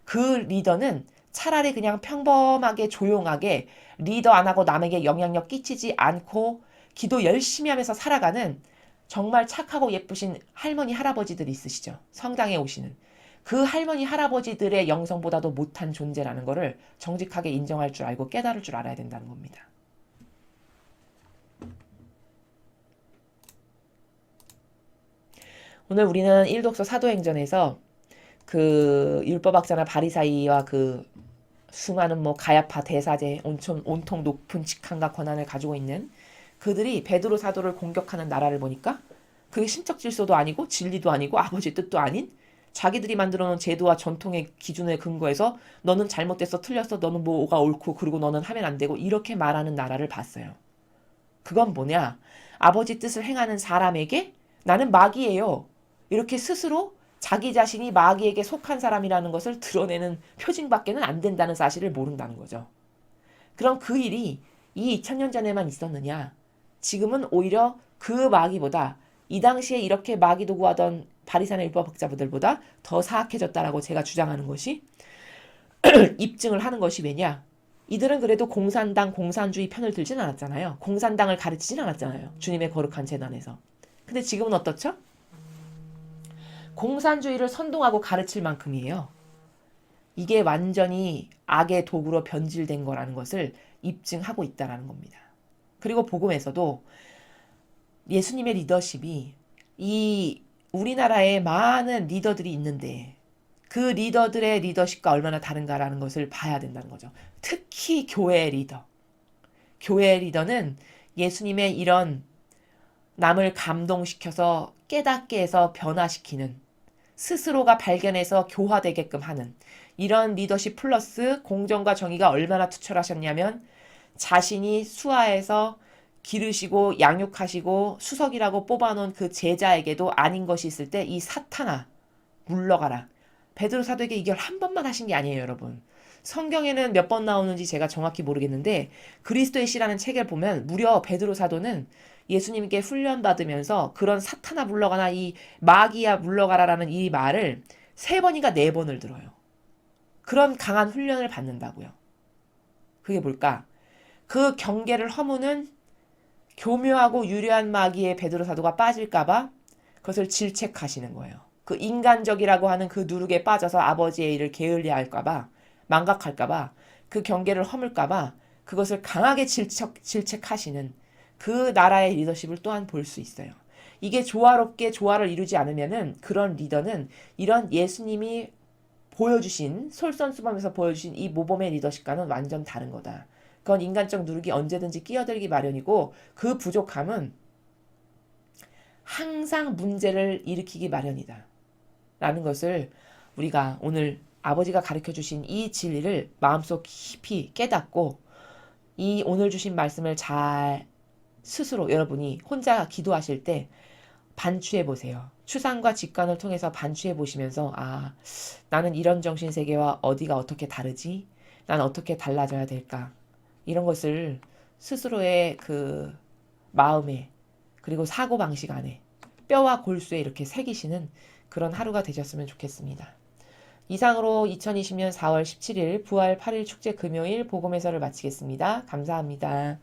그 리더는 차라리 그냥 평범하게 조용하게 리더 안 하고 남에게 영향력 끼치지 않고 기도 열심히 하면서 살아가는 정말 착하고 예쁘신 할머니 할아버지들이 있으시죠. 성당에 오시는. 그 할머니 할아버지들의 영성보다도 못한 존재라는 것을 정직하게 인정할 줄 알고 깨달을 줄 알아야 된다는 겁니다. 오늘 우리는 일독서 사도행전에서 그 율법학자나 바리사이와 그 수많은 뭐 가야파 대사제 온통 높은 직함과 권한을 가지고 있는 그들이 베드로 사도를 공격하는 나라를 보니까 그게 신적 질서도 아니고 진리도 아니고 아버지의 뜻도 아닌 자기들이 만들어 놓은 제도와 전통의 기준에 근거해서 너는 잘못됐어, 틀렸어, 너는 뭐가 옳고 그리고 너는 하면 안 되고 이렇게 말하는 나라를 봤어요. 그건 뭐냐? 아버지 뜻을 행하는 사람에게 나는 마귀예요. 이렇게 스스로 자기 자신이 마귀에게 속한 사람이라는 것을 드러내는 표징밖에는 안 된다는 사실을 모른다는 거죠. 그럼 그 일이 이 2000년 전에만 있었느냐? 지금은 오히려 그 마귀보다 이 당시에 이렇게 마귀 도구하던 바리새인의 율법학자들보다 더 사악해졌다라고 제가 주장하는 것이 입증을 하는 것이 왜냐? 이들은 그래도 공산당, 공산주의 편을 들진 않았잖아요. 공산당을 가르치진 않았잖아요. 주님의 거룩한 재단에서. 근데 지금은 어떻죠? 공산주의를 선동하고 가르칠 만큼이에요. 이게 완전히 악의 도구로 변질된 거라는 것을 입증하고 있다는 겁니다. 그리고 복음에서도 예수님의 리더십이 이 우리나라에 많은 리더들이 있는데 그 리더들의 리더십과 얼마나 다른가라는 것을 봐야 된다는 거죠. 특히 교회의 리더. 교회의 리더는 예수님의 이런 남을 감동시켜서 깨닫게 해서 변화시키는 스스로가 발견해서 교화되게끔 하는 이런 리더십 플러스 공정과 정의가 얼마나 투철하셨냐면 자신이 수하에서 기르시고 양육하시고 수석이라고 뽑아놓은 그 제자에게도 아닌 것이 있을 때 이 사탄아 물러가라. 베드로 사도에게 이 걸 한 번만 하신 게 아니에요, 여러분. 성경에는 몇 번 나오는지 제가 정확히 모르겠는데 그리스도의 시라는 책을 보면 무려 베드로 사도는 예수님께 훈련받으면서 그런 사탄아 물러가나 이 마귀야 물러가라라는 이 말을 3번인가 4번을 들어요. 그런 강한 훈련을 받는다고요. 그게 뭘까? 그 경계를 허무는 교묘하고 유려한 마귀에 베드로 사도가 빠질까봐 그것을 질책하시는 거예요. 그 인간적이라고 하는 그 누룩에 빠져서 아버지의 일을 게을리 할까봐, 망각할까봐, 그 경계를 허물까봐 그것을 강하게 질책하시는 그 나라의 리더십을 또한 볼 수 있어요. 이게 조화롭게 조화를 이루지 않으면은 그런 리더는 이런 예수님이 보여주신 솔선수범에서 보여주신 이 모범의 리더십과는 완전 다른 거다. 그건 인간적 누룩이 언제든지 끼어들기 마련이고 그 부족함은 항상 문제를 일으키기 마련이다. 라는 것을 우리가 오늘 아버지가 가르쳐 주신 이 진리를 마음속 깊이 깨닫고 이 오늘 주신 말씀을 잘 스스로 여러분이 혼자 기도하실 때 반추해 보세요. 추상과 직관을 통해서 반추해 보시면서 아, 나는 이런 정신세계와 어디가 어떻게 다르지? 난 어떻게 달라져야 될까? 이런 것을 스스로의 그 마음에 그리고 사고방식 안에 뼈와 골수에 이렇게 새기시는 그런 하루가 되셨으면 좋겠습니다. 이상으로 2020년 4월 17일 부활 8일 축제 금요일 복음 해설을 마치겠습니다. 감사합니다.